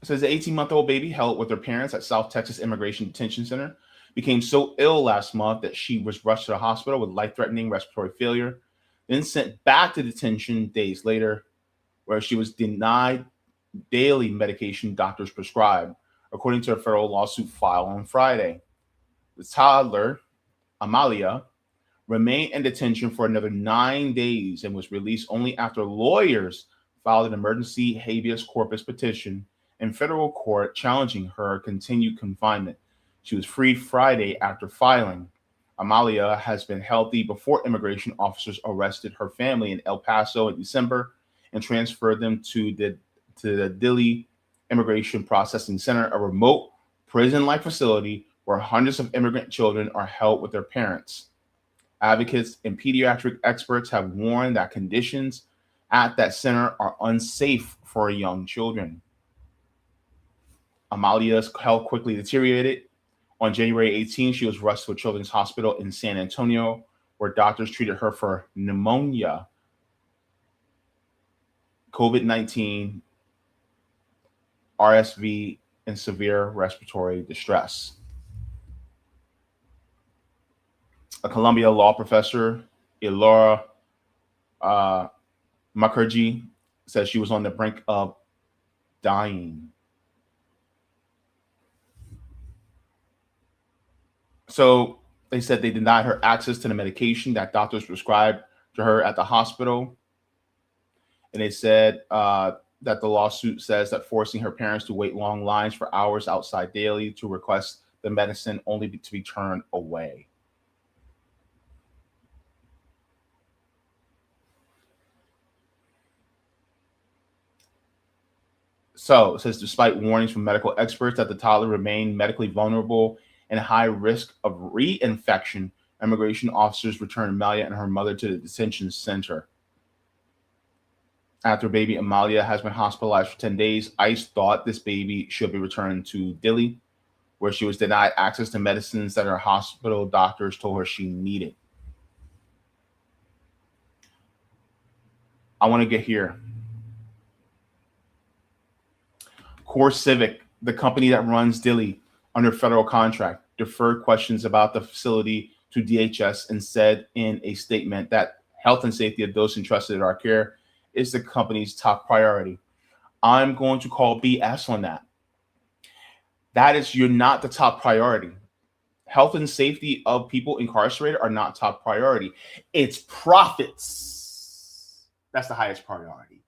It says the 18-month-old baby held with her parents at South Texas Immigration Detention Center became so ill last month that she was rushed to the hospital with life-threatening respiratory failure, then sent back to detention days later, where she was denied daily medication doctors prescribed, according to a federal lawsuit filed on Friday. The toddler, Amalia, remained in detention for another 9 days and was released only after lawyers filed an emergency habeas corpus petition in federal court challenging her continued confinement. She was freed Friday after filing. Amalia has been healthy before immigration officers arrested her family in El Paso in December and transferred them to the Dilley Immigration Processing Center, a remote prison-like facility where hundreds of immigrant children are held with their parents. Advocates and pediatric experts have warned that conditions at that center are unsafe for young children. Amalia's health quickly deteriorated. On January 18, she was rushed to a children's hospital in San Antonio, where doctors treated her for pneumonia, COVID-19, RSV, and severe respiratory distress. A Columbia law professor, Elora Mukherjee, says she was on the brink of dying. So they said they denied her access to the medication that doctors prescribed to her at the hospital. And they said that the lawsuit says that forcing her parents to wait long lines for hours outside daily to request the medicine only to be turned away. So it says, despite warnings from medical experts that the toddler remained medically vulnerable and high risk of reinfection, immigration officers returned Amalia and her mother to the detention center. After baby Amalia has been hospitalized for 10 days, ICE thought this baby should be returned to Dilley, where she was denied access to medicines that her hospital doctors told her she needed. I want to get here. Core Civic, the company that runs Dilley under federal contract, deferred questions about the facility to DHS and said in a statement that health and safety of those entrusted in our care is the company's top priority. I'm going to call BS on that. You're not the top priority. Health and safety of people incarcerated are not top priority. It's profits. That's the highest priority.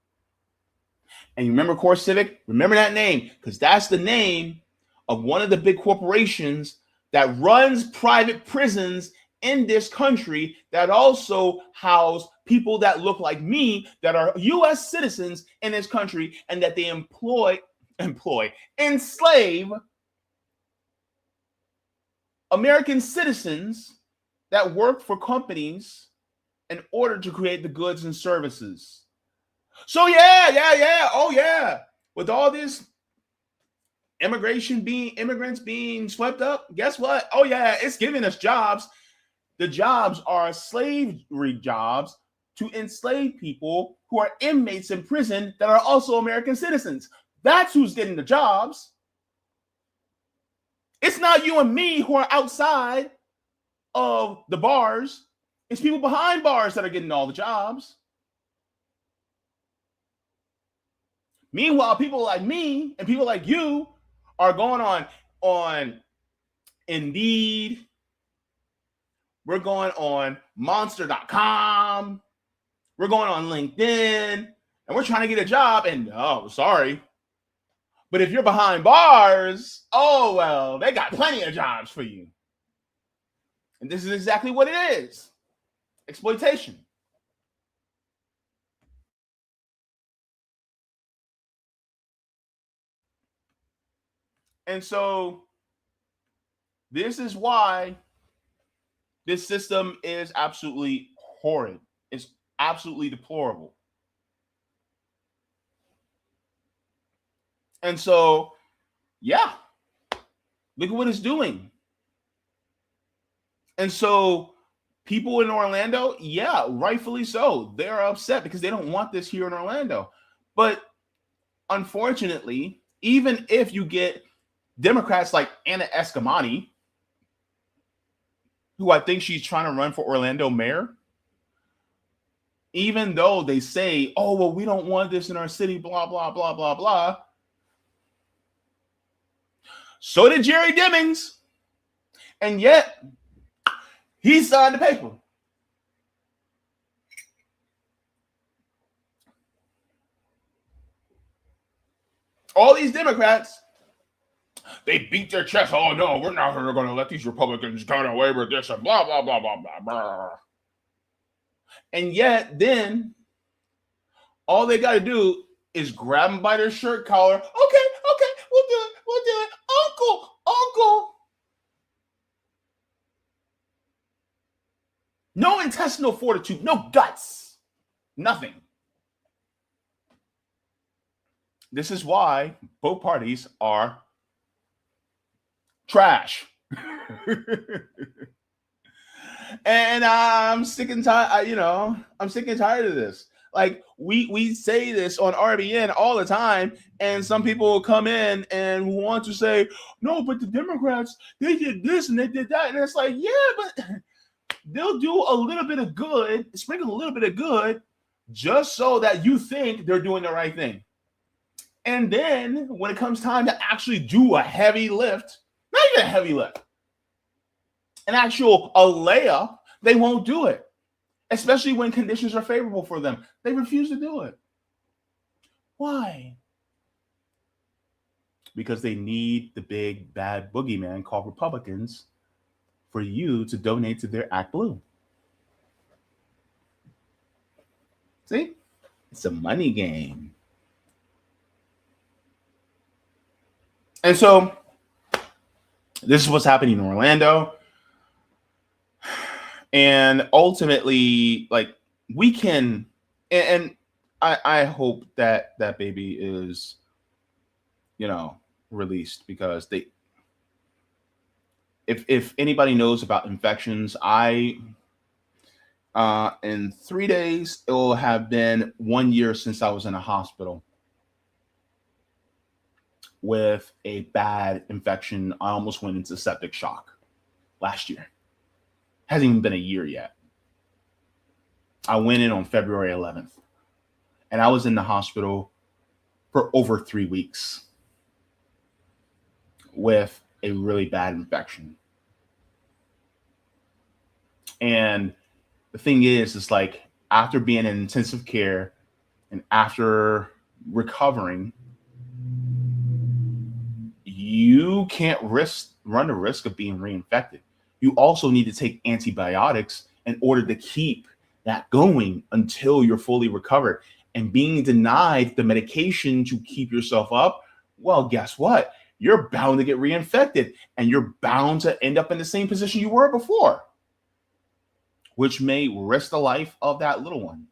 And you remember Core Civic? Remember that name, because that's the name of one of the big corporations that runs private prisons in this country that also house people that look like me that are U.S. citizens in this country, and that they enslave American citizens that work for companies in order to create the goods and services. So oh yeah, with all this immigrants being swept up, guess what? Oh yeah, it's giving us jobs. The jobs are slavery jobs to enslave people who are inmates in prison that are also American citizens. That's who's getting the jobs. It's not you and me who are outside of the bars. It's people behind bars that are getting all the jobs. Meanwhile, people like me and people like you are going on Indeed, We're going on monster.com. We're going on LinkedIn, and we're trying to get a job. And oh, sorry. But if you're behind bars, oh, well, they got plenty of jobs for you. And this is exactly what it is. Exploitation. And so this is why this system is absolutely horrid. It's absolutely deplorable. And so, yeah, look at what it's doing. And so people in Orlando, yeah, rightfully so. They're upset because they don't want this here in Orlando. But unfortunately, even if you get Democrats like Anna Eskamani, who I think she's trying to run for Orlando mayor, even though they say, oh, well, we don't want this in our city, blah, blah, blah, blah, blah. So did Jerry Demings. And yet, he signed the paper. All these Democrats, they beat their chest. Oh, no, we're not going to let these Republicans get away with this and blah, blah, blah, blah, blah, blah. And yet, then, all they got to do is grab them by their shirt collar. Okay, we'll do it. Uncle. No intestinal fortitude, no guts, nothing. This is why both parties are trash. And I'm sick and tired, I'm sick and tired of this. Like we say this on RBN all the time, and some people will come in and want to say, no, but the Democrats, they did this and they did that. And it's like, yeah, but they'll do a little bit of good, sprinkle a little bit of good, just so that you think they're doing the right thing. And then when it comes time to actually do a heavy lift, not even a heavy lift, a layup, they won't do it. Especially when conditions are favorable for them. They refuse to do it. Why? Because they need the big bad boogeyman called Republicans for you to donate to their Act Blue. See? It's a money game. And so this is what's happening in Orlando. And ultimately, like, we can, and I hope that that baby is, released, because if anybody knows about infections, in 3 days, it will have been 1 year since I was in a hospital with a bad infection. I almost went into septic shock last year. Hasn't even been a year yet. I went in on February 11th, and I was in the hospital for over 3 weeks with a really bad infection. And the thing is, it's like, after being in intensive care and after recovering, you can't run the risk of being reinfected. You also need to take antibiotics in order to keep that going until you're fully recovered. And being denied the medication to keep yourself up, well, guess what? You're bound to get reinfected, and you're bound to end up in the same position you were before, which may risk the life of that little one,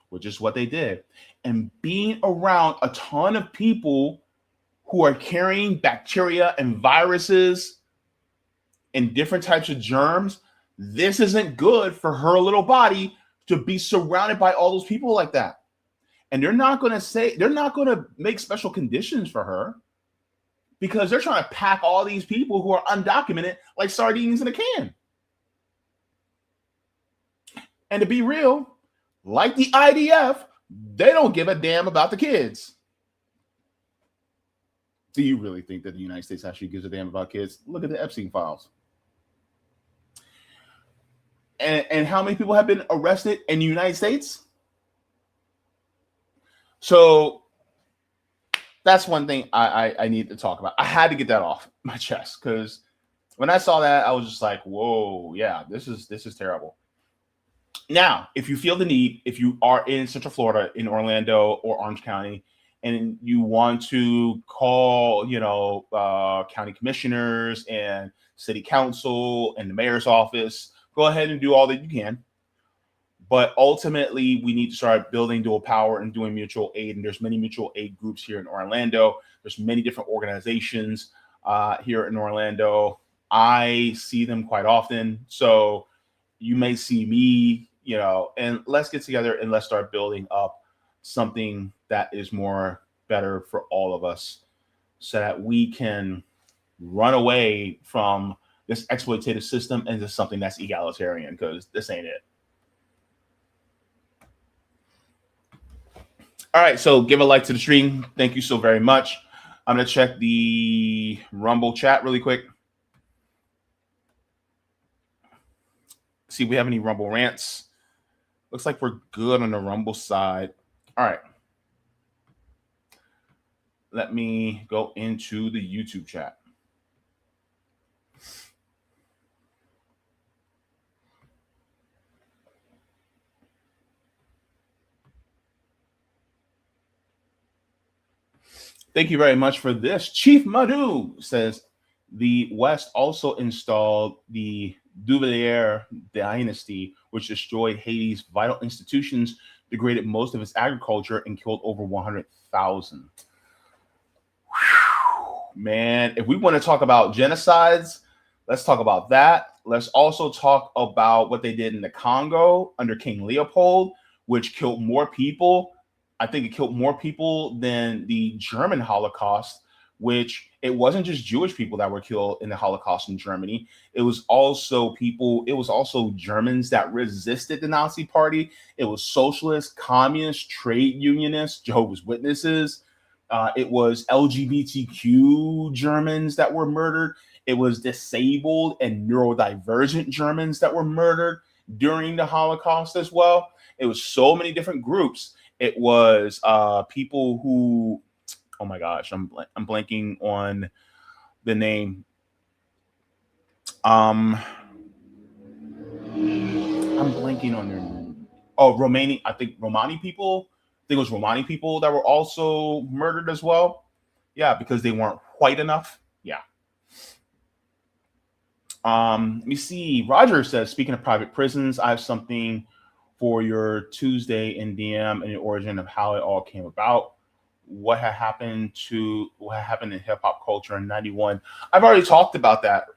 which is what they did. And being around a ton of people who are carrying bacteria and viruses and different types of germs, this isn't good for her little body to be surrounded by all those people like that. And they're not going to make special conditions for her, because they're trying to pack all these people who are undocumented like sardines in a can. And to be real, like the IDF, they don't give a damn about the kids. Do you really think that the United States actually gives a damn about kids? Look at the Epstein files. and how many people have been arrested in the United States? So that's one thing I need to talk about. I had to get that off my chest because when I saw that, I was just like, whoa, yeah, this is terrible. Now, if you feel the need, if you are in Central Florida, in Orlando or Orange County, and you want to call, county commissioners and city council and the mayor's office, go ahead and do all that you can. But ultimately, we need to start building dual power and doing mutual aid. And there's many mutual aid groups here in Orlando. There's many different organizations here in Orlando. I see them quite often. So you may see me, and let's get together and let's start building up something that is more better for all of us so that we can run away from this exploitative system into something that's egalitarian, because this ain't it. All right, so give a like to the stream. Thank you so very much. I'm going to check the Rumble chat really quick. See if we have any Rumble rants. Looks like we're good on the Rumble side. All right. Let me go into the YouTube chat. Thank you very much for this. Chief Madhu says the West also installed the Duvalier dynasty, which destroyed Haiti's vital institutions, degraded most of its agriculture, and killed over 100,000. Man, if we want to talk about genocides, let's talk about that. Let's also talk about what they did in the Congo under King Leopold, which killed more people. I think it killed more people than the German Holocaust, which it wasn't just Jewish people that were killed in the Holocaust in Germany. It was also Germans that resisted the Nazi Party. It was socialists, communists, trade unionists, Jehovah's Witnesses. It was LGBTQ Germans that were murdered. It was disabled and neurodivergent Germans that were murdered during the Holocaust as well. It was so many different groups. It was people who, oh my gosh, I'm blanking on the name. I'm blanking on their name. Oh, Romani. I think Romani people. I think it was Romani people that were also murdered as well. Yeah, because they weren't white enough. Yeah. Let me see. Roger says, speaking of private prisons, I have something for your Tuesday in DM and the origin of how it all came about. What had happened in hip hop culture in '91. I've already talked about that,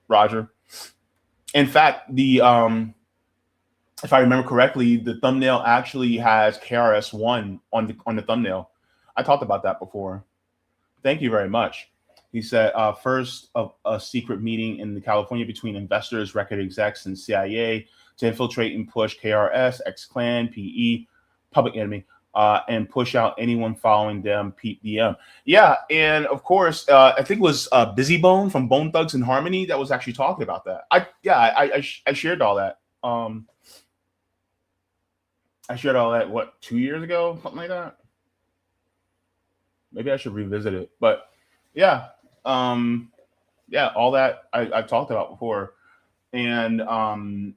Roger. In fact, the if I remember correctly, the thumbnail actually has KRS-One on the thumbnail. I talked about that before. Thank you very much. He said, first of a secret meeting in California between investors, record execs, and CIA to infiltrate and push KRS, X-Clan, PE, Public Enemy, and push out anyone following them, PDM. Yeah, and of course, I think it was Busy Bone from Bone Thugs and Harmony that was actually talking about that. I shared all that. I shared all that, what, 2 years ago? Something like that? Maybe I should revisit it. But yeah, all that I've talked about before. And and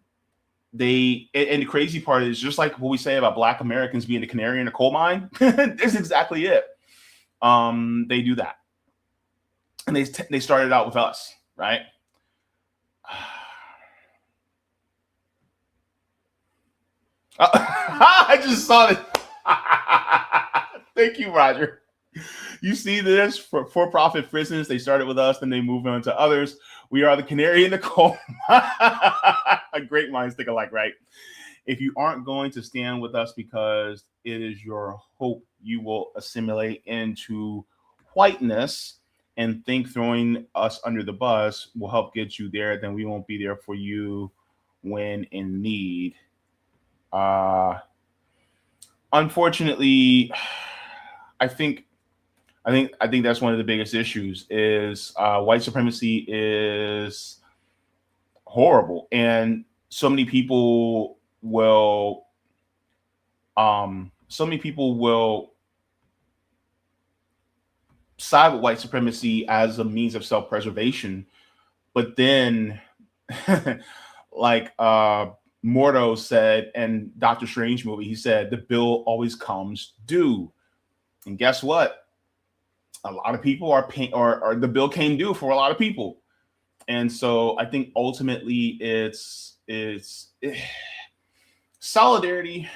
the crazy part is just like what we say about Black Americans being the canary in the coal mine. That's exactly it. They do that. And they started out with us, right? I just saw it. Thank you, Roger. You see this for-profit prisons. They started with us, then they moved on to others. We are the canary in the coal. A great minds think alike, right? If you aren't going to stand with us because it is your hope you will assimilate into whiteness and think throwing us under the bus will help get you there, then we won't be there for you when in need. Unfortunately, I think that's one of the biggest issues is white supremacy is horrible. And so many people will side with white supremacy as a means of self-preservation, but then like Mordo said in Doctor Strange movie, he said the bill always comes due. And guess what? A lot of people are paying, or the bill came due for a lot of people. And so I think ultimately it's solidarity.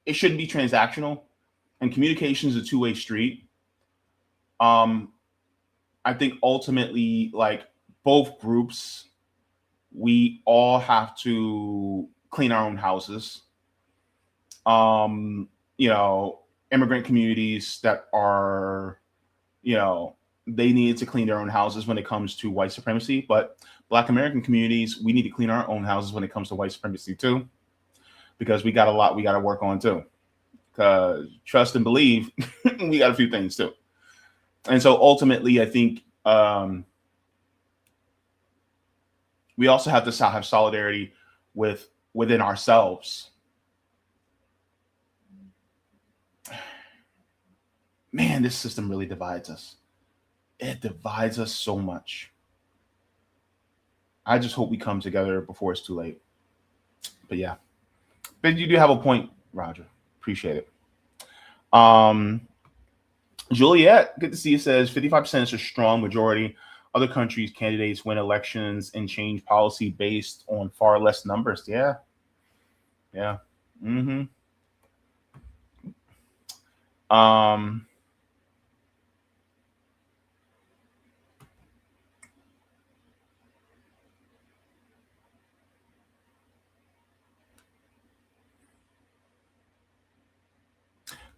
It shouldn't be transactional, and communication is a two-way street. I think ultimately, like both groups, we all have to clean our own houses. Immigrant communities that are, they need to clean their own houses when it comes to white supremacy. But Black American communities, we need to clean our own houses when it comes to white supremacy too, because we got a lot we got to work on too. Because trust and believe, we got a few things too. And so ultimately, I think we also have to have solidarity within ourselves. Man, this system really divides us. It divides us so much. I just hope we come together before it's too late. But yeah. But you do have a point, Roger. Appreciate it. Juliet, good to see you, says 55% is a strong majority. Other countries' candidates win elections and change policy based on far less numbers. Yeah. Yeah. Mm-hmm.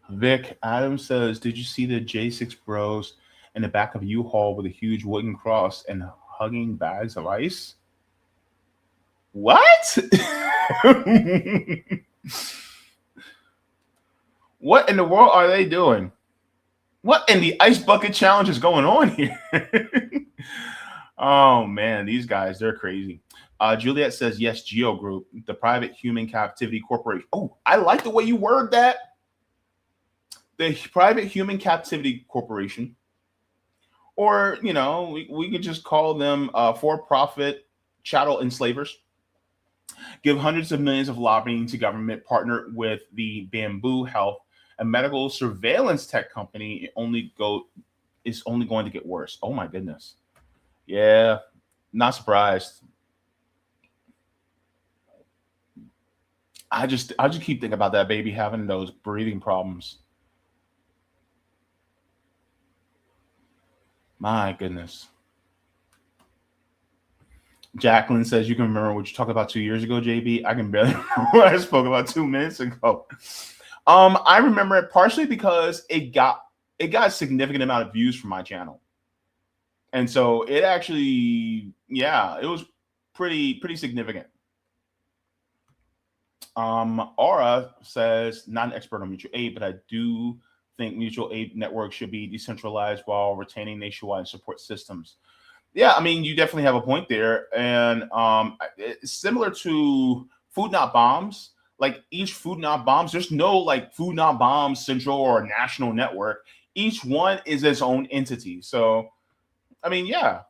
Vic Adams says, did you see the J6 bros in the back of U-Haul with a huge wooden cross and hugging bags of ice? What? What in the world are they doing? What in the ice bucket challenge is going on here? Oh man, these guys, they're crazy. Juliet says, yes, Geo Group, the private human captivity corporation. Oh, I like the way you word that. The private human captivity corporation, or we could just call them for-profit chattel enslavers, give hundreds of millions of lobbying to government, partner with the Bamboo Health, a medical surveillance tech company. It's only going to get worse. Oh my goodness. Yeah, not surprised. I just keep thinking about that baby having those breathing problems. My goodness. Jacqueline says, you can remember what you talked about 2 years ago, Jaybe. I can barely remember what I spoke about 2 minutes ago. I remember it partially because it got a significant amount of views from my channel. And so it actually, it was pretty significant. Aura says, not an expert on mutual aid, but I do think mutual aid networks should be decentralized while retaining nationwide support systems. Yeah, I mean, you definitely have a point there. And it's similar to Food Not Bombs. Like each Food Not Bombs, there's no like Food Not Bombs central or national network. Each one is its own entity. So, I mean, yeah,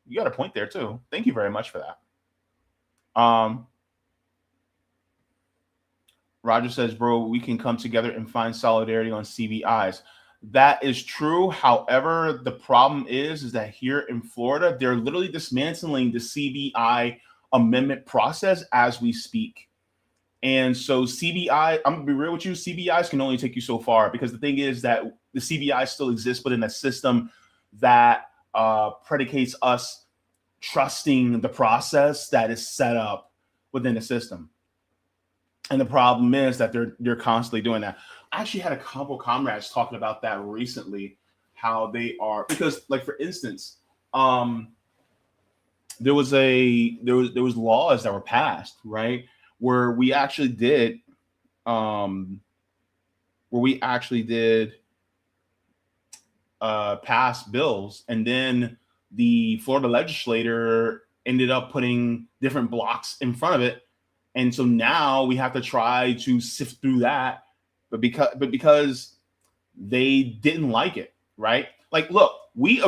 you got a point there too. Thank you very much for that. Roger says, bro, we can come together and find solidarity on CBIs. That is true. However, the problem is that here in Florida, they're literally dismantling the CBI amendment process as we speak. And so CBI, I'm going to be real with you, CBIs can only take you so far, because the thing is that the CBI still exists, but in a system that predicates us trusting the process that is set up within the system. And the problem is that they're constantly doing that. I actually had a couple comrades talking about that recently, how they are, because like for instance, there was laws that were passed, right, where we actually did pass bills, and then the Florida legislator ended up putting different blocks in front of it. And so now we have to try to sift through that. But because they didn't like it, right? Like, look, we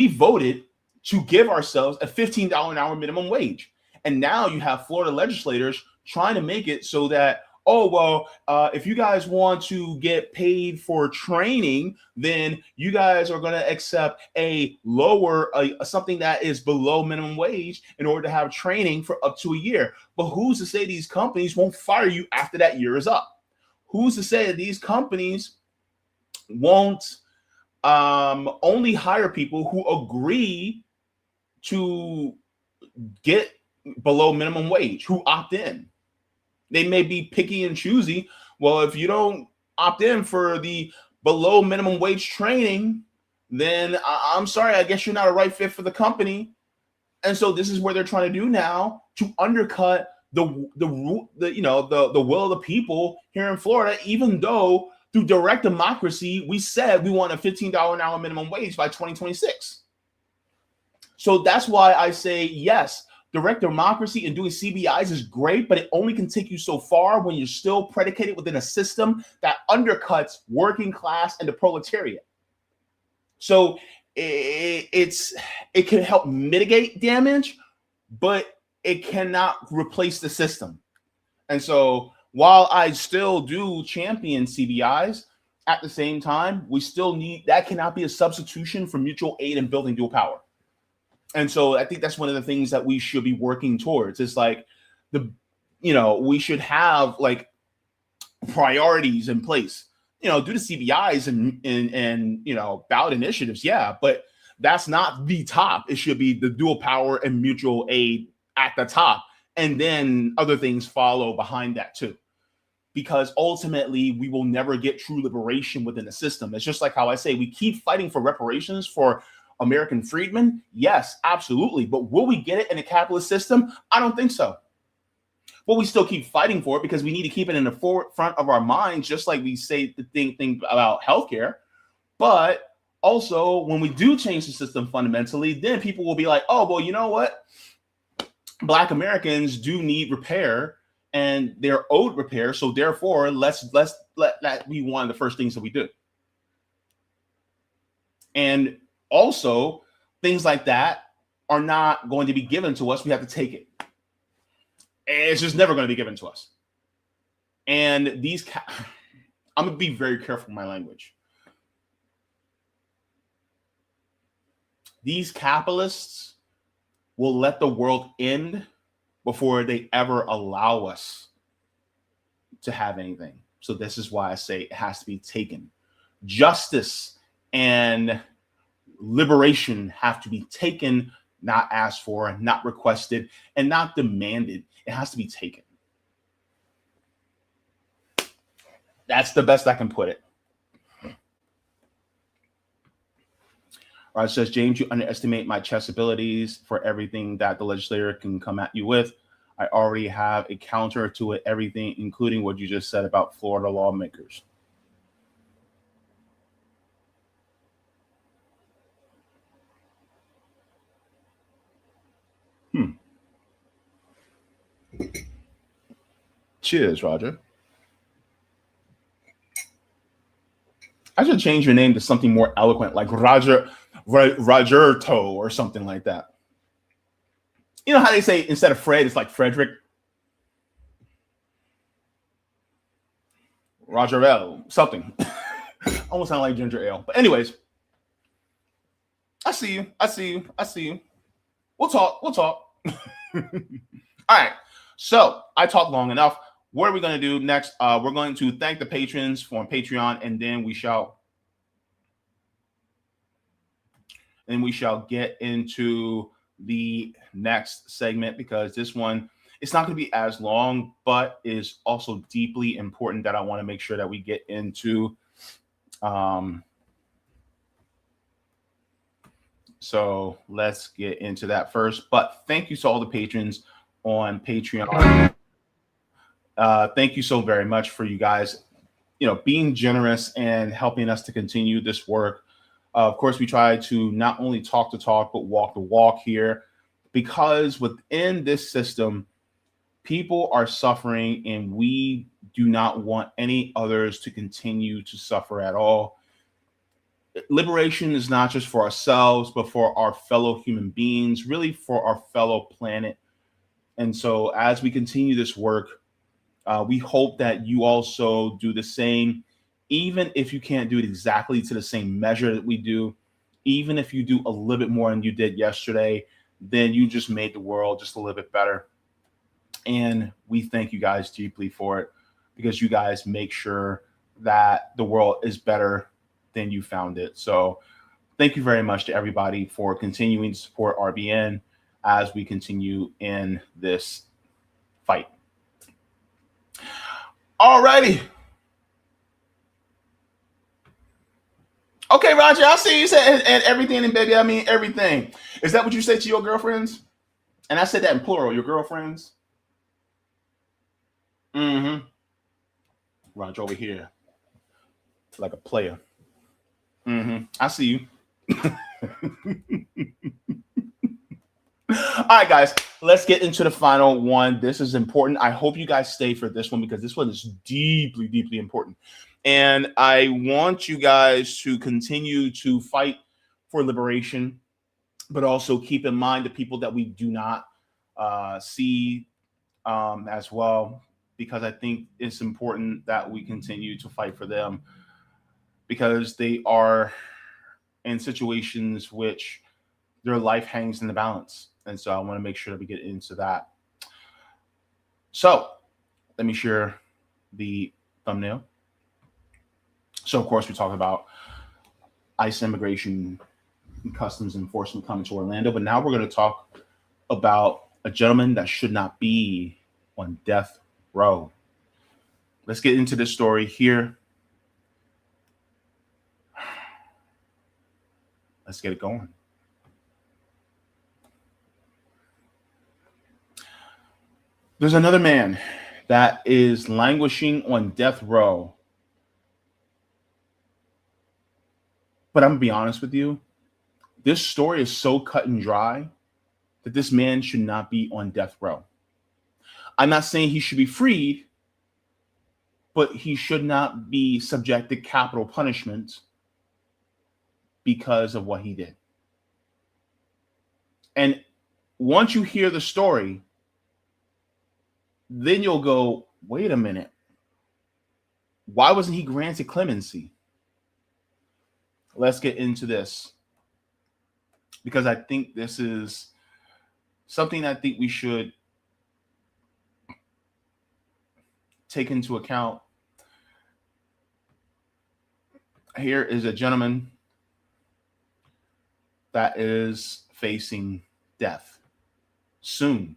voted to give ourselves a $15 an hour minimum wage. And now you have Florida legislators trying to make it so that, oh, well, if you guys want to get paid for training, then you guys are going to accept a lower, something that is below minimum wage in order to have training for up to a year. But who's to say these companies won't fire you after that year is up? Who's to say that these companies won't only hire people who agree to get below minimum wage, who opt in? They may be picky and choosy. Well, if you don't opt in for the below minimum wage training, then I'm sorry, I guess you're not a right fit for the company. And so this is where they're trying to do now to undercut the will of the people here in Florida, even though through direct democracy, we said we want a $15 an hour minimum wage by 2026. So that's why I say, yes, direct democracy and doing CBIs is great, but it only can take you so far when you're still predicated within a system that undercuts working class and the proletariat. So it can help mitigate damage, but it cannot replace the system. And so while I still do champion CBIs, at the same time, we still need, that cannot be a substitution for mutual aid and building dual power. And so I think that's one of the things that we should be working towards. It's like we should have like priorities in place, do the CBIs and ballot initiatives. Yeah, but that's not the top. It should be the dual power and mutual aid at the top. And then other things follow behind that too. Because ultimately we will never get true liberation within the system. It's just like how I say, we keep fighting for reparations for American freedmen. Yes, absolutely. But will we get it in a capitalist system? I don't think so. But we still keep fighting for it because we need to keep it in the forefront of our minds, just like we say the thing about healthcare. But also, when we do change the system fundamentally, then people will be like, oh, well, you know what? Black Americans do need repair and they're owed repair. So therefore, let's let that be one of the first things that we do. And also, things like that are not going to be given to us. We have to take it. It's just never going to be given to us. And I'm going to be very careful with my language. These capitalists will let the world end before they ever allow us to have anything. So this is why I say it has to be taken. Justice and liberation have to be taken, not asked for, not requested, and not demanded. It has to be taken. That's the best I can put it. All right, it says, James, you underestimate my chess abilities for everything that the legislator can come at you with. I already have a counter to it, everything, including what you just said about Florida lawmakers. Cheers, Roger. I should change your name to something more eloquent, like Rogerto or something like that. You know how they say instead of Fred, it's like Frederick? Rogerel, something. Almost sound like ginger ale. But anyways, I see you. We'll talk. All right. So I talked long enough. What are we going to do next? We're going to thank the patrons on Patreon, and then we shall get into the next segment, because this one, it's not going to be as long, but is also deeply important that I want to make sure that we get into. So let's get into that first. But thank you to all the patrons on Patreon. Thank you so very much for you guys, being generous and helping us to continue this work. Of course, we try to not only talk the talk, but walk the walk here. because within this system, people are suffering, and we do not want any others to continue to suffer at all. Liberation is not just for ourselves, but for our fellow human beings, really for our fellow planet. And so as we continue this work, we hope that you also do the same, even if you can't do it exactly to the same measure that we do. Even if you do a little bit more than you did yesterday, then you just made the world just a little bit better. And we thank you guys deeply for it, because you guys make sure that the world is better than you found it. So thank you very much to everybody for continuing to support RBN as we continue in this fight. All righty. Okay, Roger, I see you said and everything, and baby, I mean everything. Is that what you say to your girlfriends? And I said that in plural, your girlfriends? Mm-hmm. Roger over here, like a player. Mm-hmm. I see you. All right, guys, let's get into the final one. This is important. I hope you guys stay for this one, because this one is deeply, deeply important. And I want you guys to continue to fight for liberation, but also keep in mind the people that we do not see as well, because I think it's important that we continue to fight for them, because they are in situations which their life hangs in the balance. And so I want to make sure that we get into that. So let me share the thumbnail. So, of course, we talk about ICE immigration and customs enforcement coming to Orlando. But now we're going to talk about a gentleman that should not be on death row. Let's get into this story here. Let's get it going. There's another man that is languishing on death row. But I'm going to be honest with you. This story is so cut and dry that this man should not be on death row. I'm not saying he should be freed, but he should not be subject to capital punishment because of what he did. And once you hear the story, then you'll go, wait a minute. Why wasn't he granted clemency? Let's get into this, because I think this is something I think we should take into account. Here is a gentleman that is facing death soon.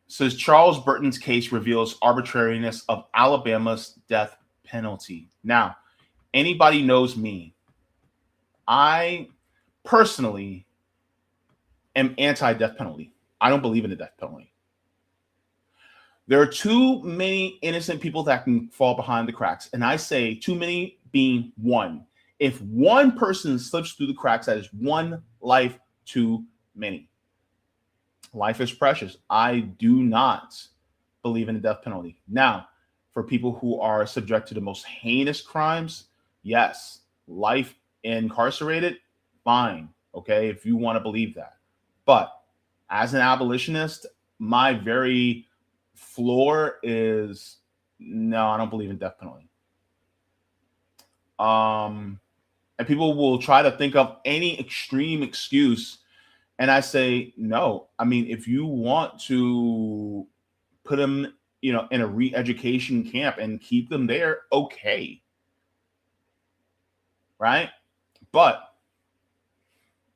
Says Charles Burton's case reveals arbitrariness of Alabama's death penalty. Now, anybody knows me. I personally am anti-death penalty. I don't believe in the death penalty. There are too many innocent people that can fall behind the cracks. And I say too many being one. If one person slips through the cracks, that is one life too many. Life is precious. I do not believe in the death penalty. Now, for people who are subject to the most heinous crimes, yes, life incarcerated, fine. Okay, if you want to believe that. But as an abolitionist, my very floor is no, I don't believe in death penalty. And people will try to think of any extreme excuse. And I say, no. I mean, if you want to put them, in a re-education camp and keep them there, okay. Right? But,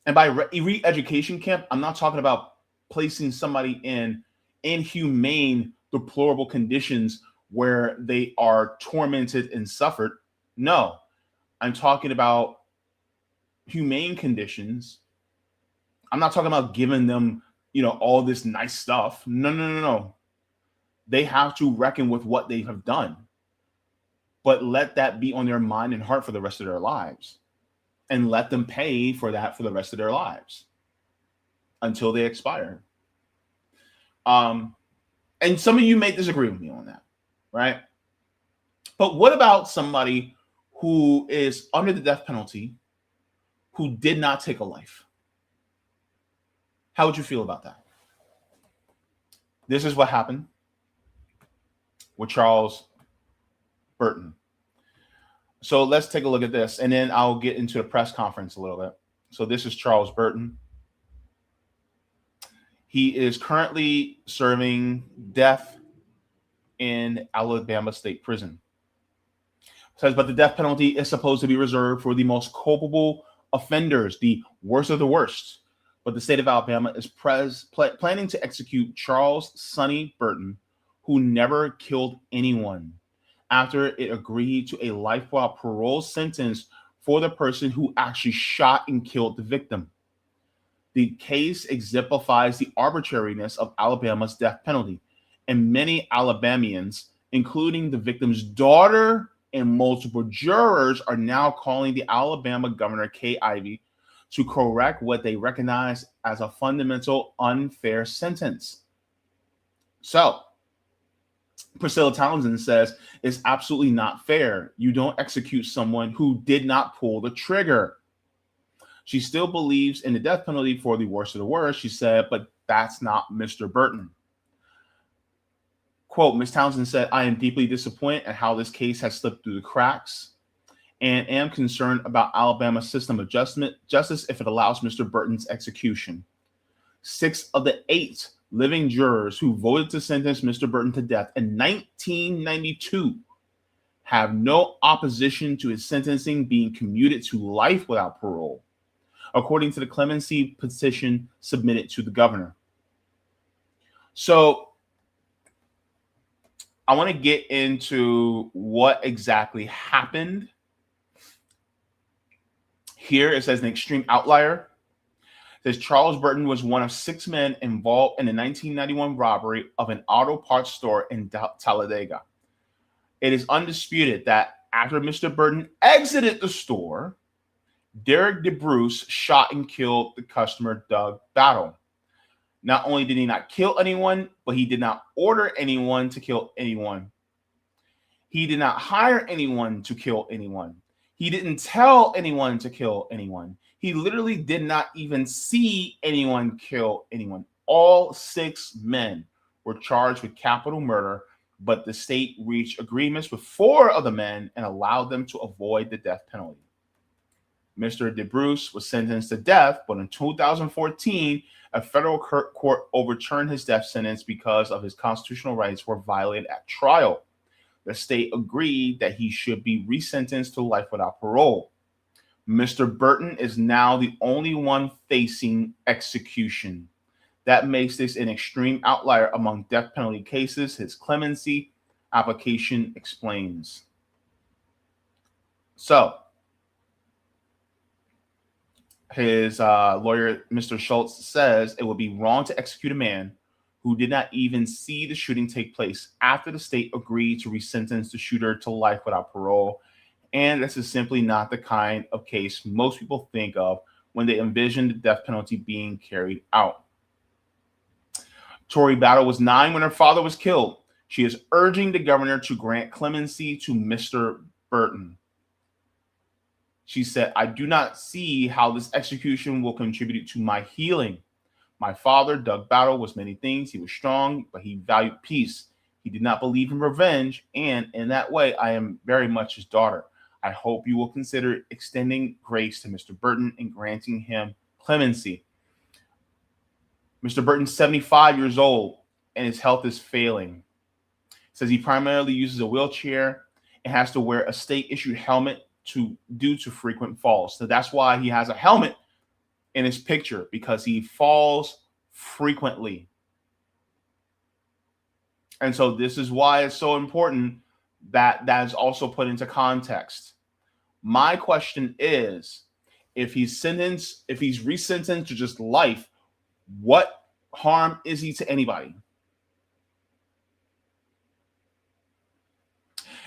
and by re-education camp, I'm not talking about placing somebody in inhumane, deplorable conditions where they are tormented and suffered. No, I'm talking about humane conditions. I'm not talking about giving them, all this nice stuff. No. They have to reckon with what they have done. But let that be on their mind and heart for the rest of their lives. And let them pay for that for the rest of their lives. until they expire. And some of you may disagree with me on that, right? But what about somebody who is under the death penalty who did not take a life? How would you feel about that? This is what happened with Charles Burton. So let's take a look at this, and then I'll get into the press conference a little bit. So this is Charles Burton. He is currently serving death in Alabama State Prison. It says, but the death penalty is supposed to be reserved for the most culpable offenders, the worst of the worst. But the state of Alabama is planning to execute Charles Sonny Burton, who never killed anyone, after it agreed to a life without parole sentence for the person who actually shot and killed the victim. The case exemplifies the arbitrariness of Alabama's death penalty, and many Alabamians, including the victim's daughter and multiple jurors, are now calling the Alabama Governor Kay Ivey to correct what they recognize as a fundamental unfair sentence. So, Priscilla Townsend says it's absolutely not fair. You don't execute someone who did not pull the trigger. She still believes in the death penalty for the worst of the worst, she said, but that's not Mr. Burton. Quote, Ms. Townsend said, I am deeply disappointed at how this case has slipped through the cracks and am concerned about Alabama's system of justice if it allows Mr. Burton's execution. 6 of the 8 living jurors who voted to sentence Mr. Burton to death in 1992 have no opposition to his sentencing being commuted to life without parole, according to the clemency petition submitted to the governor. So I want to get into what exactly happened. Here it says an extreme outlier. It says Charles Burton was one of 6 men involved in the 1991 robbery of an auto parts store in Talladega. It is undisputed that after Mr. Burton exited the store, Derek DeBruce shot and killed the customer, Doug Battle. Not only did he not kill anyone, but he did not order anyone to kill anyone. He did not hire anyone to kill anyone. He didn't tell anyone to kill anyone. He literally did not even see anyone kill anyone. All 6 men were charged with capital murder, but the state reached agreements with 4 of the men and allowed them to avoid the death penalty. Mr. DeBruce was sentenced to death, but in 2014, a federal court overturned his death sentence because of his constitutional rights were violated at trial. The state agreed that he should be resentenced to life without parole. Mr. Burton is now the only one facing execution. That makes this an extreme outlier among death penalty cases, his clemency application explains. So, his lawyer, Mr. Schultz, says it would be wrong to execute a man who did not even see the shooting take place after the state agreed to resentence the shooter to life without parole. And this is simply not the kind of case most people think of when they envision the death penalty being carried out. Tori Battle was 9 when her father was killed. She is urging the governor to grant clemency to Mr. Burton. She said, I do not see how this execution will contribute to my healing. My father, Doug Battle, was many things. He was strong, but he valued peace. He did not believe in revenge, and in that way, I am very much his daughter. I hope you will consider extending grace to Mr. Burton and granting him clemency. Mr. Burton's 75 years old, and his health is failing. Says he primarily uses a wheelchair and has to wear a state-issued helmet due to frequent falls. So that's why he has a helmet in his picture, because he falls frequently. And so this is why it's so important that that is also put into context. My question is, if he's resentenced to just life, what harm is he to anybody?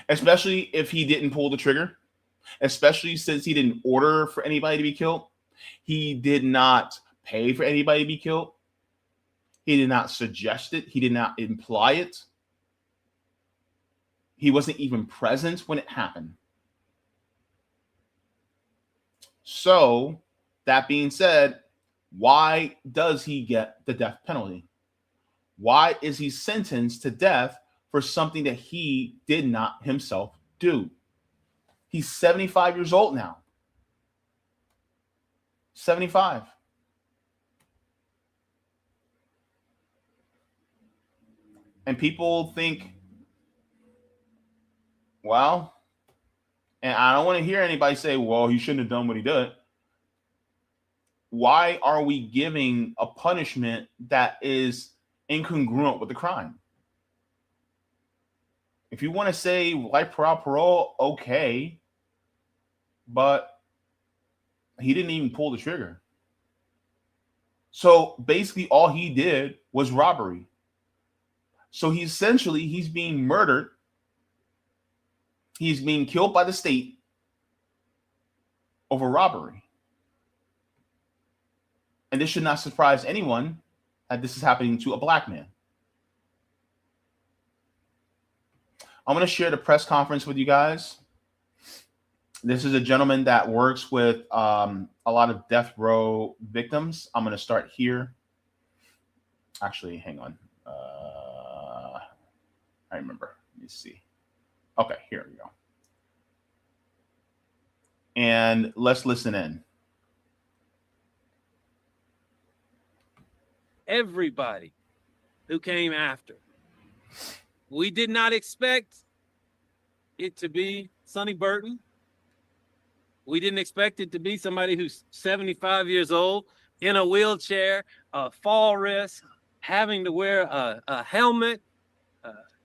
Especially if he didn't pull the trigger, especially since he didn't order for anybody to be killed. He did not pay for anybody to be killed. He did not suggest it. He did not imply it. He wasn't even present when it happened. So, that being said, why does he get the death penalty? Why is he sentenced to death for something that he did not himself do? He's 75 years old now. 75. And people think, well, and I don't want to hear anybody say, well, he shouldn't have done what he did. Why are we giving a punishment that is incongruent with the crime? If you want to say life without parole, okay. But he didn't even pull the trigger. So basically all he did was robbery. So he's being murdered. He's being killed by the state over robbery. And this should not surprise anyone that this is happening to a black man. I'm going to share the press conference with you guys. This is a gentleman that works with a lot of death row victims. I'm going to start here. Actually, hang on. I remember. Let me see. Okay, here we go. And let's listen in. Everybody who came after. We did not expect it to be Sonny Burton. We didn't expect it to be somebody who's 75 years old, in a wheelchair, fall risk, having to wear a helmet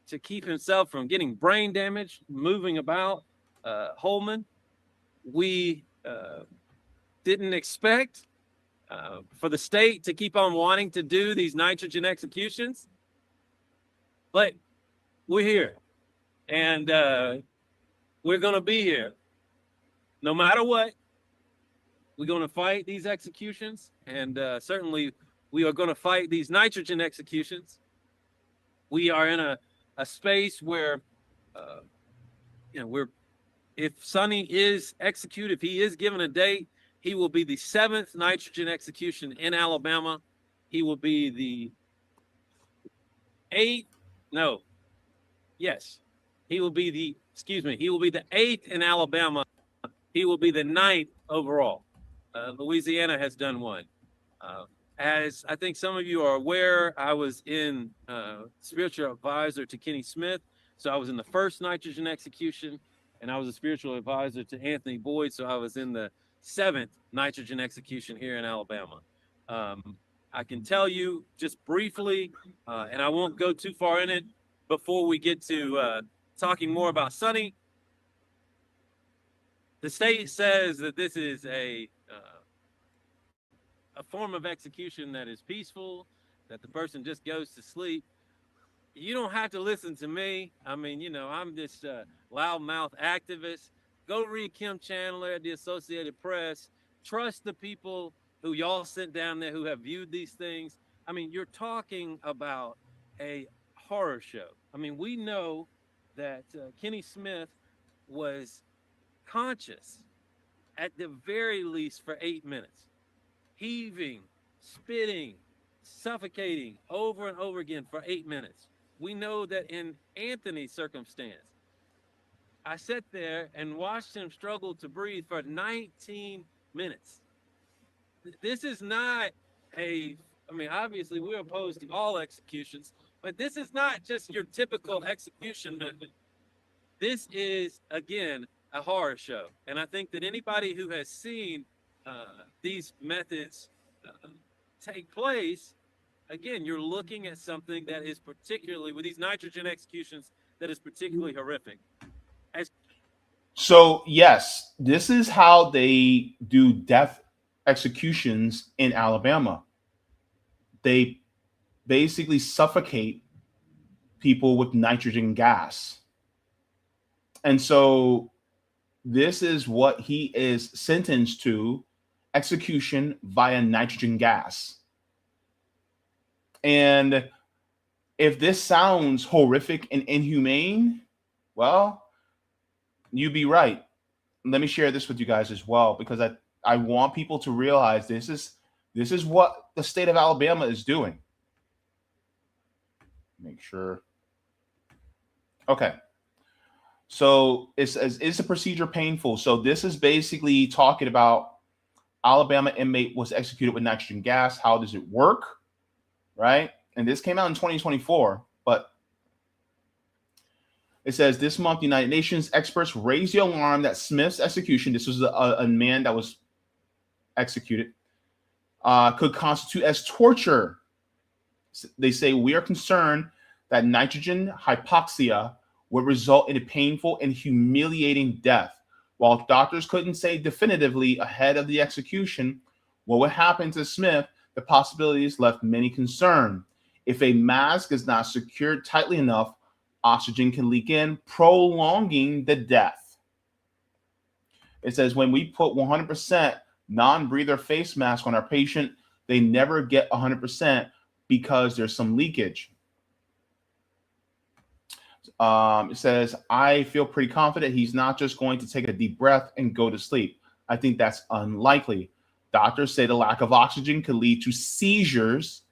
to keep himself from getting brain damage, moving about. Holman, we didn't expect for the state to keep on wanting to do these nitrogen executions, but we're here, and we're going to be here. No matter what, we're going to fight these executions, and certainly we are going to fight these nitrogen executions. We are in a space where, if Sonny is executed, if he is given a date, he will be the 7th nitrogen execution in Alabama. He will be the 8th, he will be the 8th in Alabama. He will be the 9th overall. Louisiana has done one. As I think some of you are aware, I was in spiritual advisor to Kenny Smith. So I was in the first nitrogen execution, and I was a spiritual advisor to Anthony Boyd. So I was in the 7th nitrogen execution here in Alabama. I can tell you just briefly, and I won't go too far in it before we get to talking more about Sonny. The state says that this is a form of execution that is peaceful, that the person just goes to sleep. You don't have to listen to me. I mean, I'm this loudmouth activist. Go read Kim Chandler at the Associated Press. Trust the people who y'all sent down there who have viewed these things. I mean, you're talking about a horror show. I mean, we know that Kenny Smith was conscious at the very least for 8 minutes. Heaving, spitting, suffocating over and over again for 8 minutes. We know that in Anthony's circumstance, I sat there and watched him struggle to breathe for 19 minutes. This is not obviously we're opposed to all executions, but this is not just your typical execution method. This is, again, a horror show. And I think that anybody who has seen these methods take place, again, you're looking at something that is particularly, with these nitrogen executions, that is particularly horrific. So, yes, this is how they do death executions in Alabama. They basically suffocate people with nitrogen gas. And so this is what he is sentenced to. execution via nitrogen gas. And if this sounds horrific and inhumane, well, you'd be right. Let me share this with you guys as well, because I want people to realize this is what the state of Alabama is doing. Make sure. Okay. So it says, is the procedure painful? So this is basically talking about Alabama inmate was executed with nitrogen gas. How does it work? Right? And this came out in 2024, but it says this month, the United Nations experts raised the alarm that Smith's execution, this was a man that was executed, could constitute as torture. They say, we are concerned that nitrogen hypoxia would result in a painful and humiliating death. While doctors couldn't say definitively ahead of the execution what would happen to Smith, the possibilities left many concerned. If a mask is not secured tightly enough, oxygen can leak in, prolonging the death. It says when we put 100% non-breather face mask on our patient, they never get 100% because there's some leakage. It says, I feel pretty confident he's not just going to take a deep breath and go to sleep. I think that's unlikely. Doctors say the lack of oxygen could lead to seizures,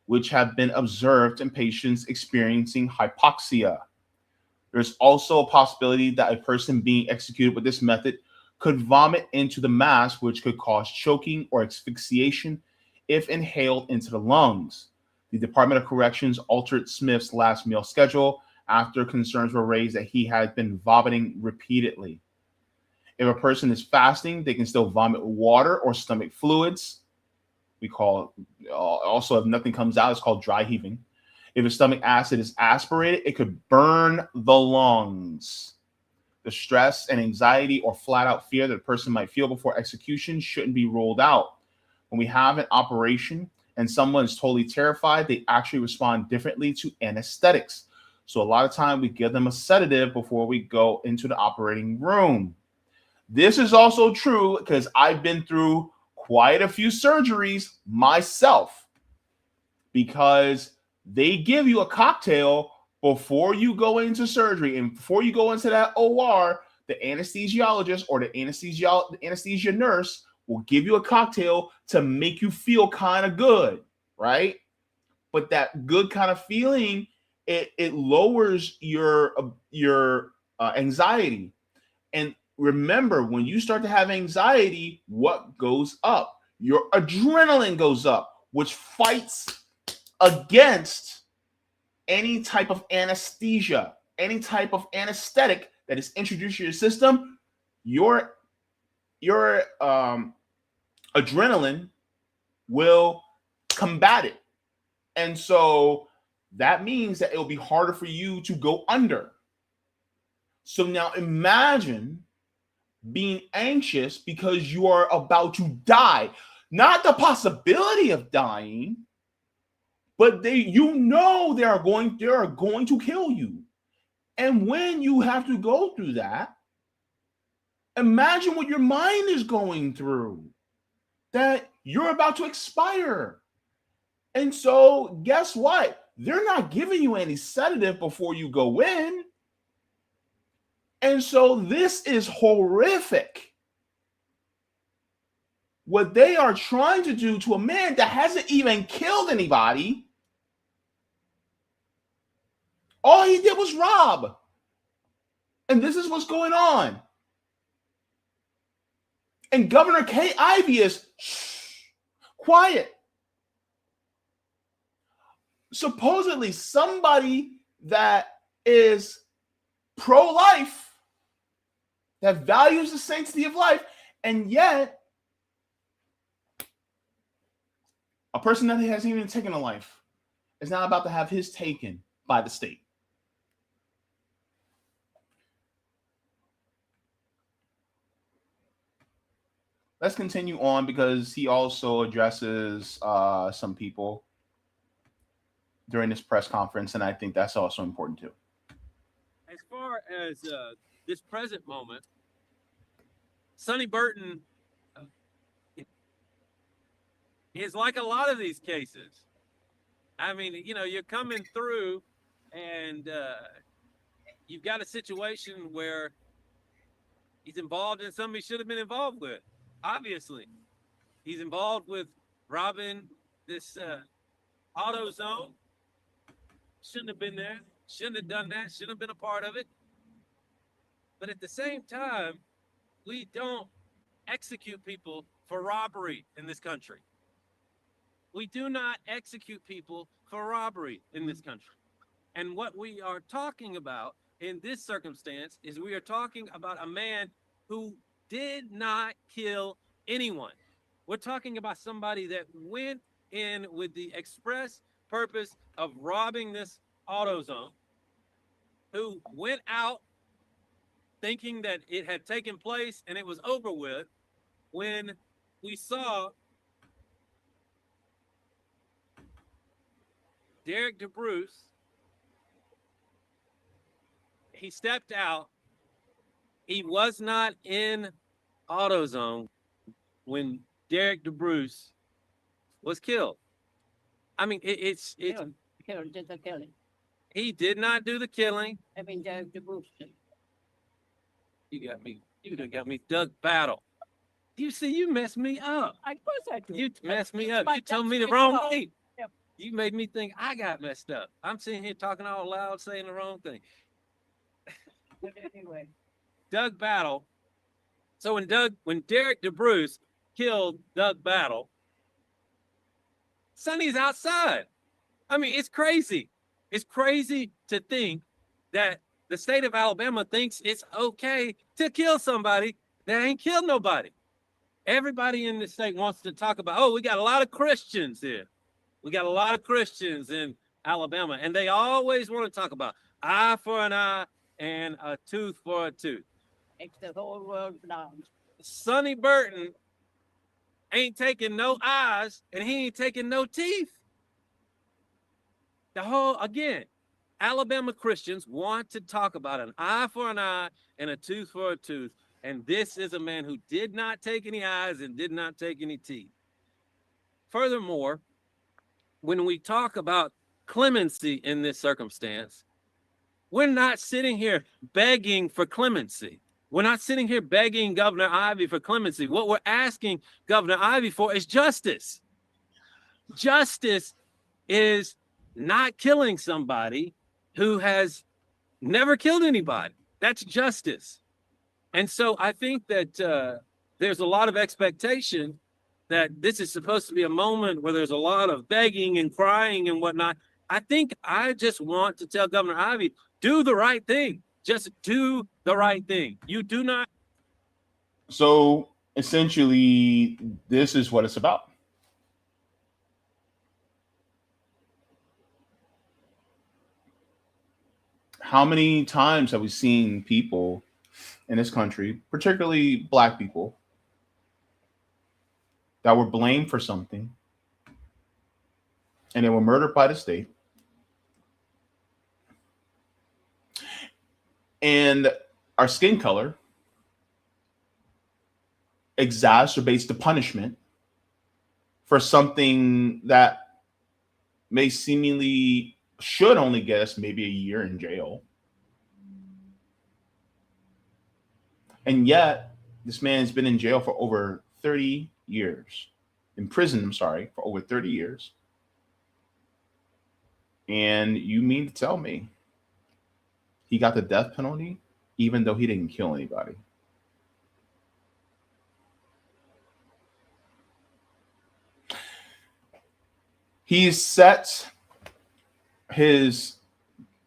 which have been observed in patients experiencing hypoxia. There's also a possibility that a person being executed with this method could vomit into the mask, which could cause choking or asphyxiation if inhaled into the lungs. The Department of Corrections altered Smith's last meal schedule after concerns were raised that he had been vomiting repeatedly. If a person is fasting, they can still vomit water or stomach fluids. We call it, also, if nothing comes out, it's called dry heaving. If a stomach acid is aspirated, it could burn the lungs. The stress and anxiety or flat out fear that a person might feel before execution shouldn't be ruled out. When we have an operation and someone is totally terrified, they actually respond differently to anesthetics. So a lot of time we give them a sedative before we go into the operating room. This is also true because I've been through quite a few surgeries myself, because they give you a cocktail before you go into surgery, and before you go into that OR, the anesthesiologist or the anesthesia nurse will give you a cocktail to make you feel kind of good, right? But that good kind of feeling, it lowers your anxiety. And remember, when you start to have anxiety, what goes up? Your adrenaline goes up, which fights against any type of anesthesia, any type of anesthetic that is introduced to your system. Your adrenaline will combat it. And so that means that it'll be harder for you to go under. So now imagine being anxious because you are about to die. Not the possibility of dying, but they are going to kill you. And when you have to go through that, imagine what your mind is going through, that you're about to expire. And so guess what? They're not giving you any sedative before you go in. And so this is horrific. What they are trying to do to a man that hasn't even killed anybody. All he did was rob. And this is what's going on. And Governor Kay Ivey is quiet. Supposedly somebody that is pro-life, that values the sanctity of life, and yet a person that hasn't even taken a life is now about to have his taken by the state. Let's continue on, because he also addresses some people during this press conference, and I think that's also important too. As far as this present moment, Sonny Burton is like a lot of these cases. I mean, you're coming through and you've got a situation where he's involved in something he should have been involved with. Obviously, he's involved with robbing this auto zone. Shouldn't have been there. Shouldn't have done that. Shouldn't have been a part of it. But at the same time, we don't execute people for robbery in this country. We do not execute people for robbery in this country. And what we are talking about in this circumstance is we are talking about a man who did not kill anyone. We're talking about somebody that went in with the express purpose of robbing this AutoZone, who went out thinking that it had taken place and it was over with, when we saw Derek DeBruce. He stepped out. He was not in AutoZone when Derek DeBruce was killed. I mean, it's Killed did the killing. he did not do the killing. I mean, the Brewster. You done got me Doug Battle. You see, you messed me up. Of course I do. You messed me up. But You told me the that's wrong wrong. thing. Yep. You made me think I got messed up. I'm sitting here talking all loud, saying the wrong thing. But anyway, Doug Battle. So when Derek DeBruce killed Doug Battle, Sonny's outside. I mean, it's crazy. It's crazy to think that the state of Alabama thinks it's okay to kill somebody that ain't killed nobody. Everybody in the state wants to talk about, oh, we got a lot of Christians here. We got a lot of Christians in Alabama, and they always want to talk about eye for an eye and a tooth for a tooth. makes the whole world blind. Sonny Burton ain't taking no eyes and he ain't taking no teeth. Again, Alabama Christians want to talk about an eye for an eye and a tooth for a tooth. And this is a man who did not take any eyes and did not take any teeth. Furthermore, when we talk about clemency in this circumstance, we're not sitting here begging for clemency. We're not sitting here begging Governor Ivey for clemency. What we're asking Governor Ivey for is justice. Justice is not killing somebody who has never killed anybody. That's justice. And so I think that there's a lot of expectation that this is supposed to be a moment where there's a lot of begging and crying and whatnot. I just want to tell Governor Ivey, do the right thing. Just do the right thing. You do not. So essentially, this is what it's about. How many times have we seen people in this country, particularly Black people, that were blamed for something and they were murdered by the state? And our skin color exacerbates the punishment for something that may seemingly should only get us maybe a year in jail. And yet, this man's been in jail for over 30 years. In prison, for over 30 years. And you mean to tell me he got the death penalty even though he didn't kill anybody? He's set, his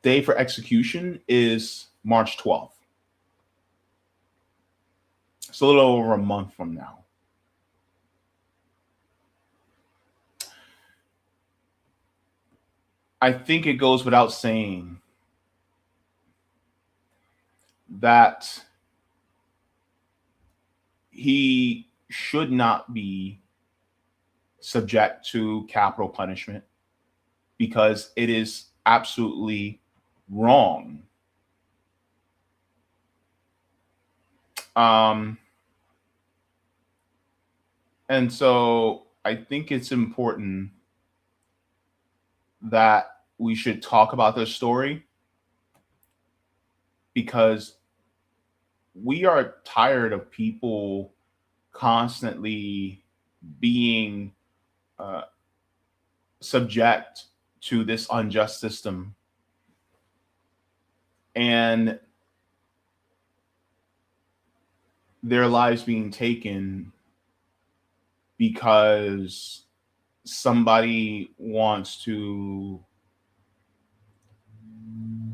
day for execution is March 12th. It's a little over a month from now. I think it goes without saying that he should not be subject to capital punishment because it is absolutely wrong. And so I think it's important that we should talk about this story because we are tired of people constantly being subject to this unjust system, and their lives being taken because somebody wants to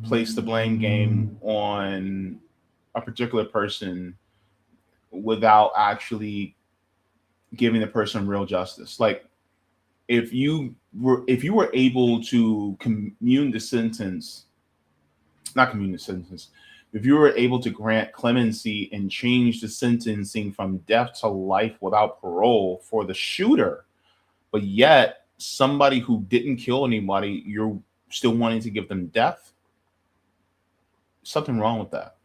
place the blame game on a particular person without actually giving the person real justice. Like if you were able to if you were able to grant clemency and change the sentencing from death to life without parole for the shooter, but yet somebody who didn't kill anybody, you're still wanting to give them death, something wrong with that.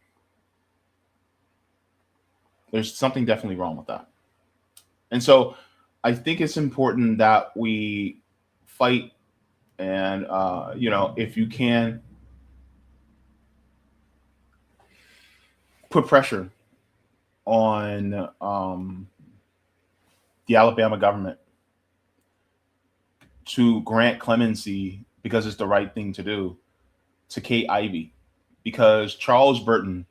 There's something definitely wrong with that. And so I think it's important that we fight and, if you can, put pressure on the Alabama government to grant clemency because it's the right thing to do to Kate Ivey, because Charles Burton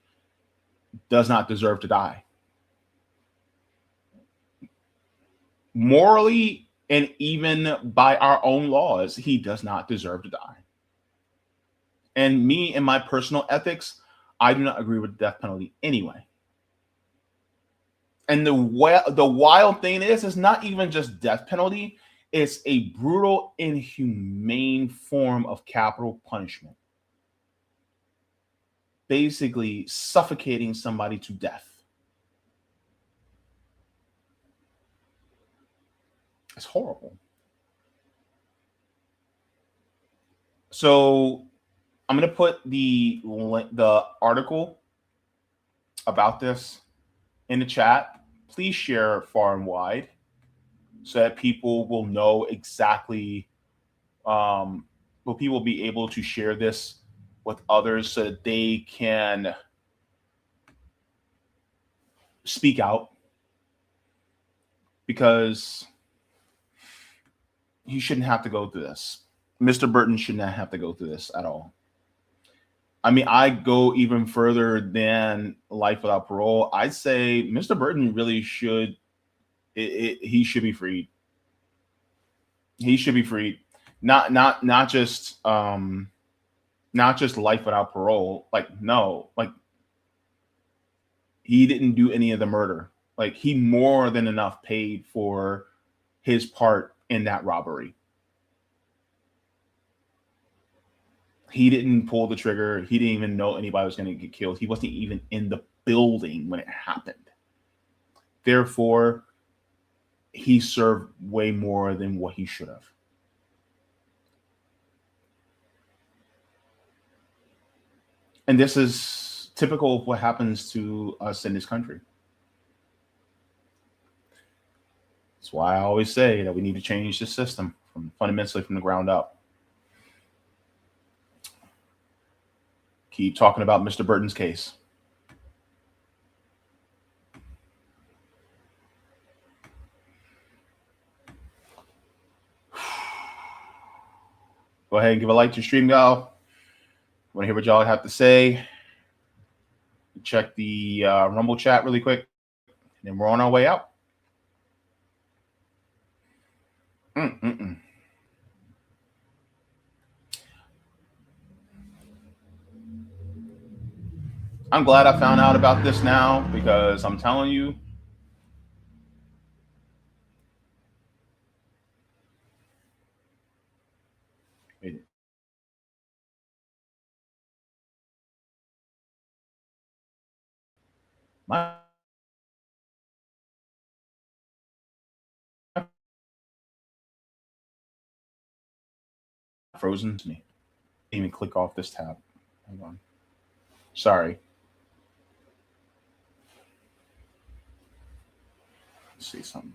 does not deserve to die. Morally, and even by our own laws, he does not deserve to die. And me and my personal ethics, I do not agree with the death penalty anyway. And the wild thing is, it's not even just death penalty. It's a brutal, inhumane form of capital punishment. Basically suffocating somebody to death. It's horrible. So I'm going to put the article about this in the chat. Please share far and wide so that people will know exactly, will people be able to share this with others so that they can speak out, because he shouldn't have to go through this. Mr. Burton should not have to go through this at all. I mean, I go even further than life without parole. I'd say Mr. Burton really should, he should be freed. He should be freed. Not just life without parole. Like, no, like he didn't do any of the murder. Like he more than enough paid for his part in that robbery. He didn't pull the trigger. He didn't even know anybody was going to get killed. He wasn't even in the building when it happened. Therefore, he served way more than what he should have. And this is typical of what happens to us in this country. That's why I always say that we need to change the system fundamentally from the ground up. Keep talking about Mr. Burton's case. Go ahead and give a like to stream, y'all. Want to hear what y'all have to say? Check the Rumble chat really quick, and then we're on our way out. I'm glad I found out about this now, because I'm telling you, my frozen to me. Didn't even click off this tab. Hold on. Sorry. Let's see something.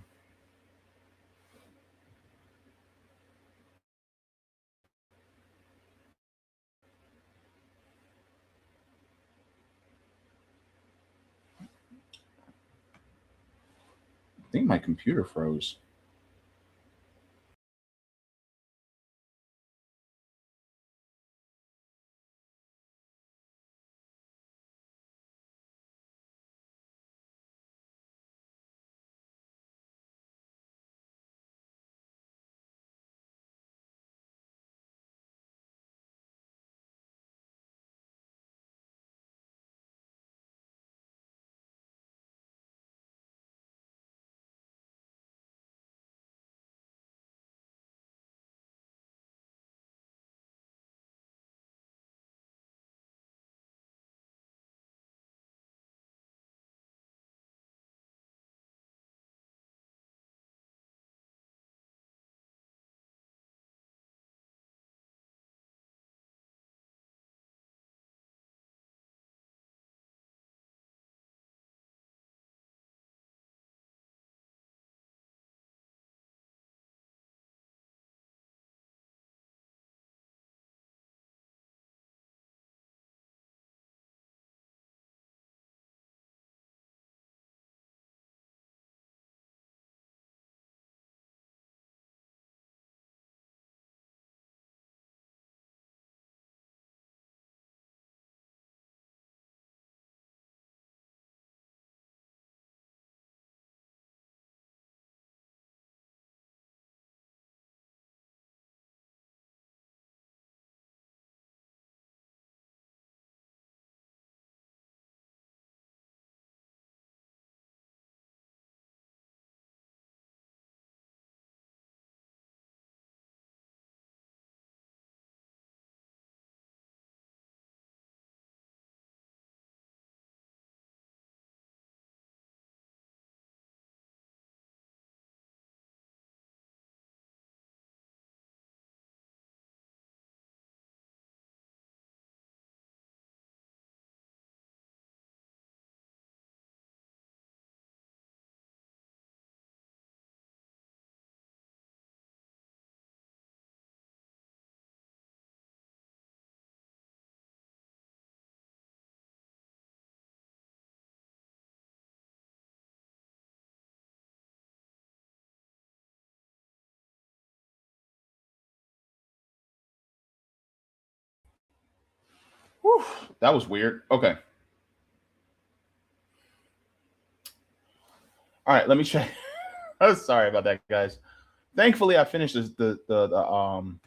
think my computer froze. Whew, that was weird. Okay. All right, let me check. Sorry about that, guys. Thankfully, I finished the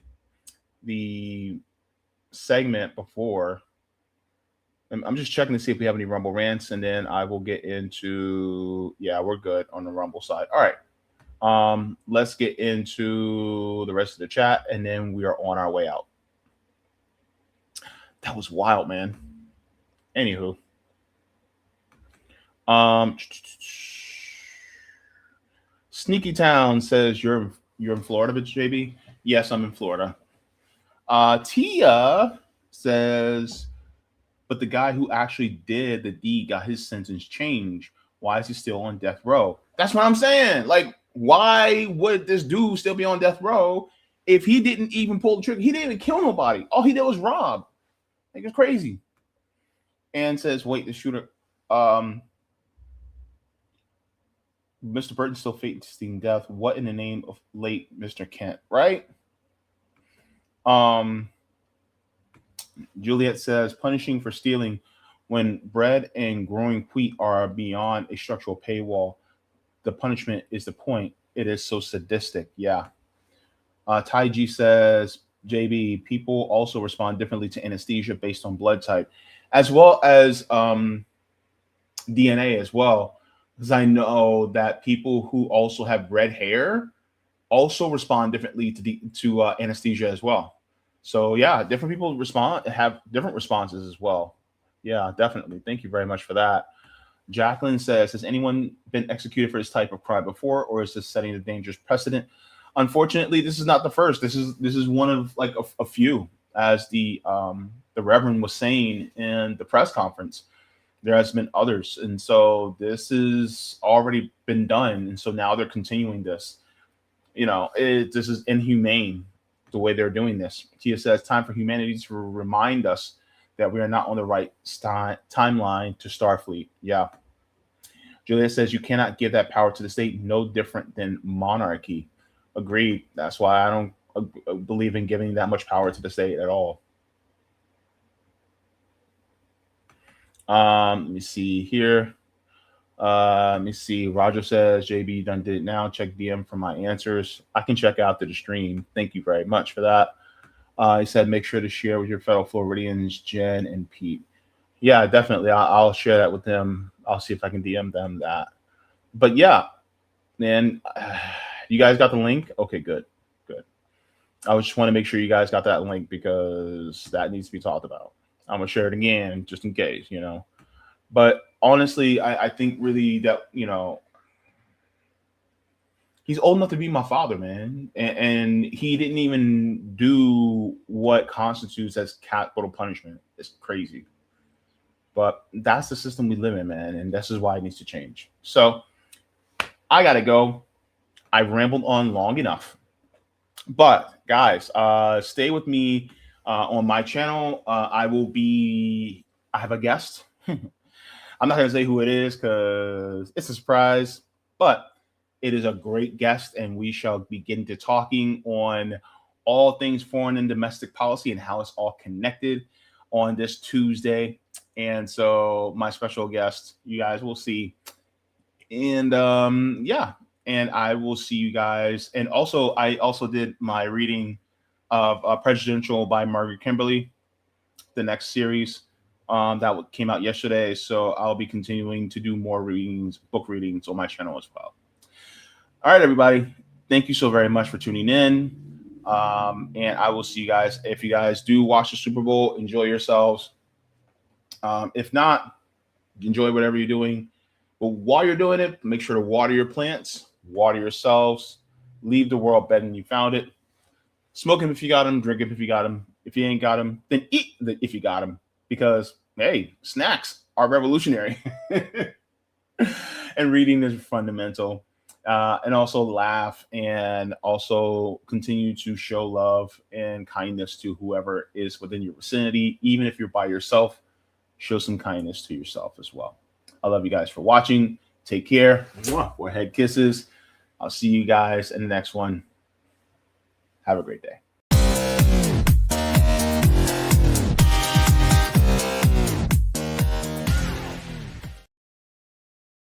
segment before. I'm just checking to see if we have any Rumble rants, and then I will get into. Yeah, we're good on the Rumble side. All right. Let's get into the rest of the chat, and then we are on our way out. That was wild, man. Anywho. Sneaky Town says you're in Florida, bitch, Jaybe. Yes, I'm in Florida. Tia says, but the guy who actually did the deed got his sentence changed. Why is he still on death row? That's what I'm saying. Like, why would this dude still be on death row if he didn't even pull the trigger? He didn't even kill nobody. All he did was rob. Like, it's crazy. And says, wait, the shooter. Mr. Burton still facing death. What in the name of late Mr. Kent, right? Juliet says, punishing for stealing when bread and growing wheat are beyond a structural paywall. The punishment is the point. It is so sadistic. Yeah. Tai G says, Jaybe, people also respond differently to anesthesia based on blood type, as well as DNA as well. Because I know that people who also have red hair also respond differently to anesthesia as well. So yeah, different people have different responses as well. Yeah, definitely. Thank you very much for that. Jacqueline says, has anyone been executed for this type of crime before, or is this setting a dangerous precedent? Unfortunately, this is not the first. This is one of like a few, as the Reverend was saying in the press conference. There has been others, and so this has already been done, and so now they're continuing this. You know, this is inhumane the way they're doing this. Tia says, time for humanity to remind us that we are not on the right timeline to Starfleet. Yeah. Julia says you cannot give that power to the state. No different than monarchy. Agreed. That's why I don't believe in giving that much power to the state at all. Let me see here. Let me see. Roger says, JB done did it now. Check DM for my answers. I can check out the stream. Thank you very much for that. He said, make sure to share with your fellow Floridians, Jen and Pete. Yeah, definitely. I'll share that with them. I'll see if I can DM them that. But yeah, man, you guys got the link? Okay, good. I just want to make sure you guys got that link because that needs to be talked about. I'm going to share it again just in case, you know. But honestly, I think really that, you know, he's old enough to be my father, man. And he didn't even do what constitutes as capital punishment. It's crazy. But that's the system we live in, man. And this is why it needs to change. So I got to go. I rambled on long enough. But guys, stay with me on my channel. I have a guest. I'm not going to say who it is because it's a surprise, but it is a great guest, and we shall be getting to talking on all things foreign and domestic policy and how it's all connected on this Tuesday. And so my special guest, you guys will see. And yeah, and I will see you guys. And also, I also did my reading of Presidential by Margaret Kimberly, the next series that came out yesterday. So I'll be continuing to do more readings, book readings on my channel as well. All right, everybody. Thank you so very much for tuning in. And I will see you guys. If you guys do watch the Super Bowl, enjoy yourselves. If not, enjoy whatever you're doing. But while you're doing it, make sure to water your plants, water yourselves, leave the world better than you found it. Smoke them if you got them, drink them if you got them. If you ain't got them, then eat if you got them. Because, hey, snacks are revolutionary. And reading is fundamental. And also laugh and also continue to show love and kindness to whoever is within your vicinity. Even if you're by yourself, show some kindness to yourself as well. I love you guys for watching. Take care. Forehead kisses. I'll see you guys in the next one. Have a great day.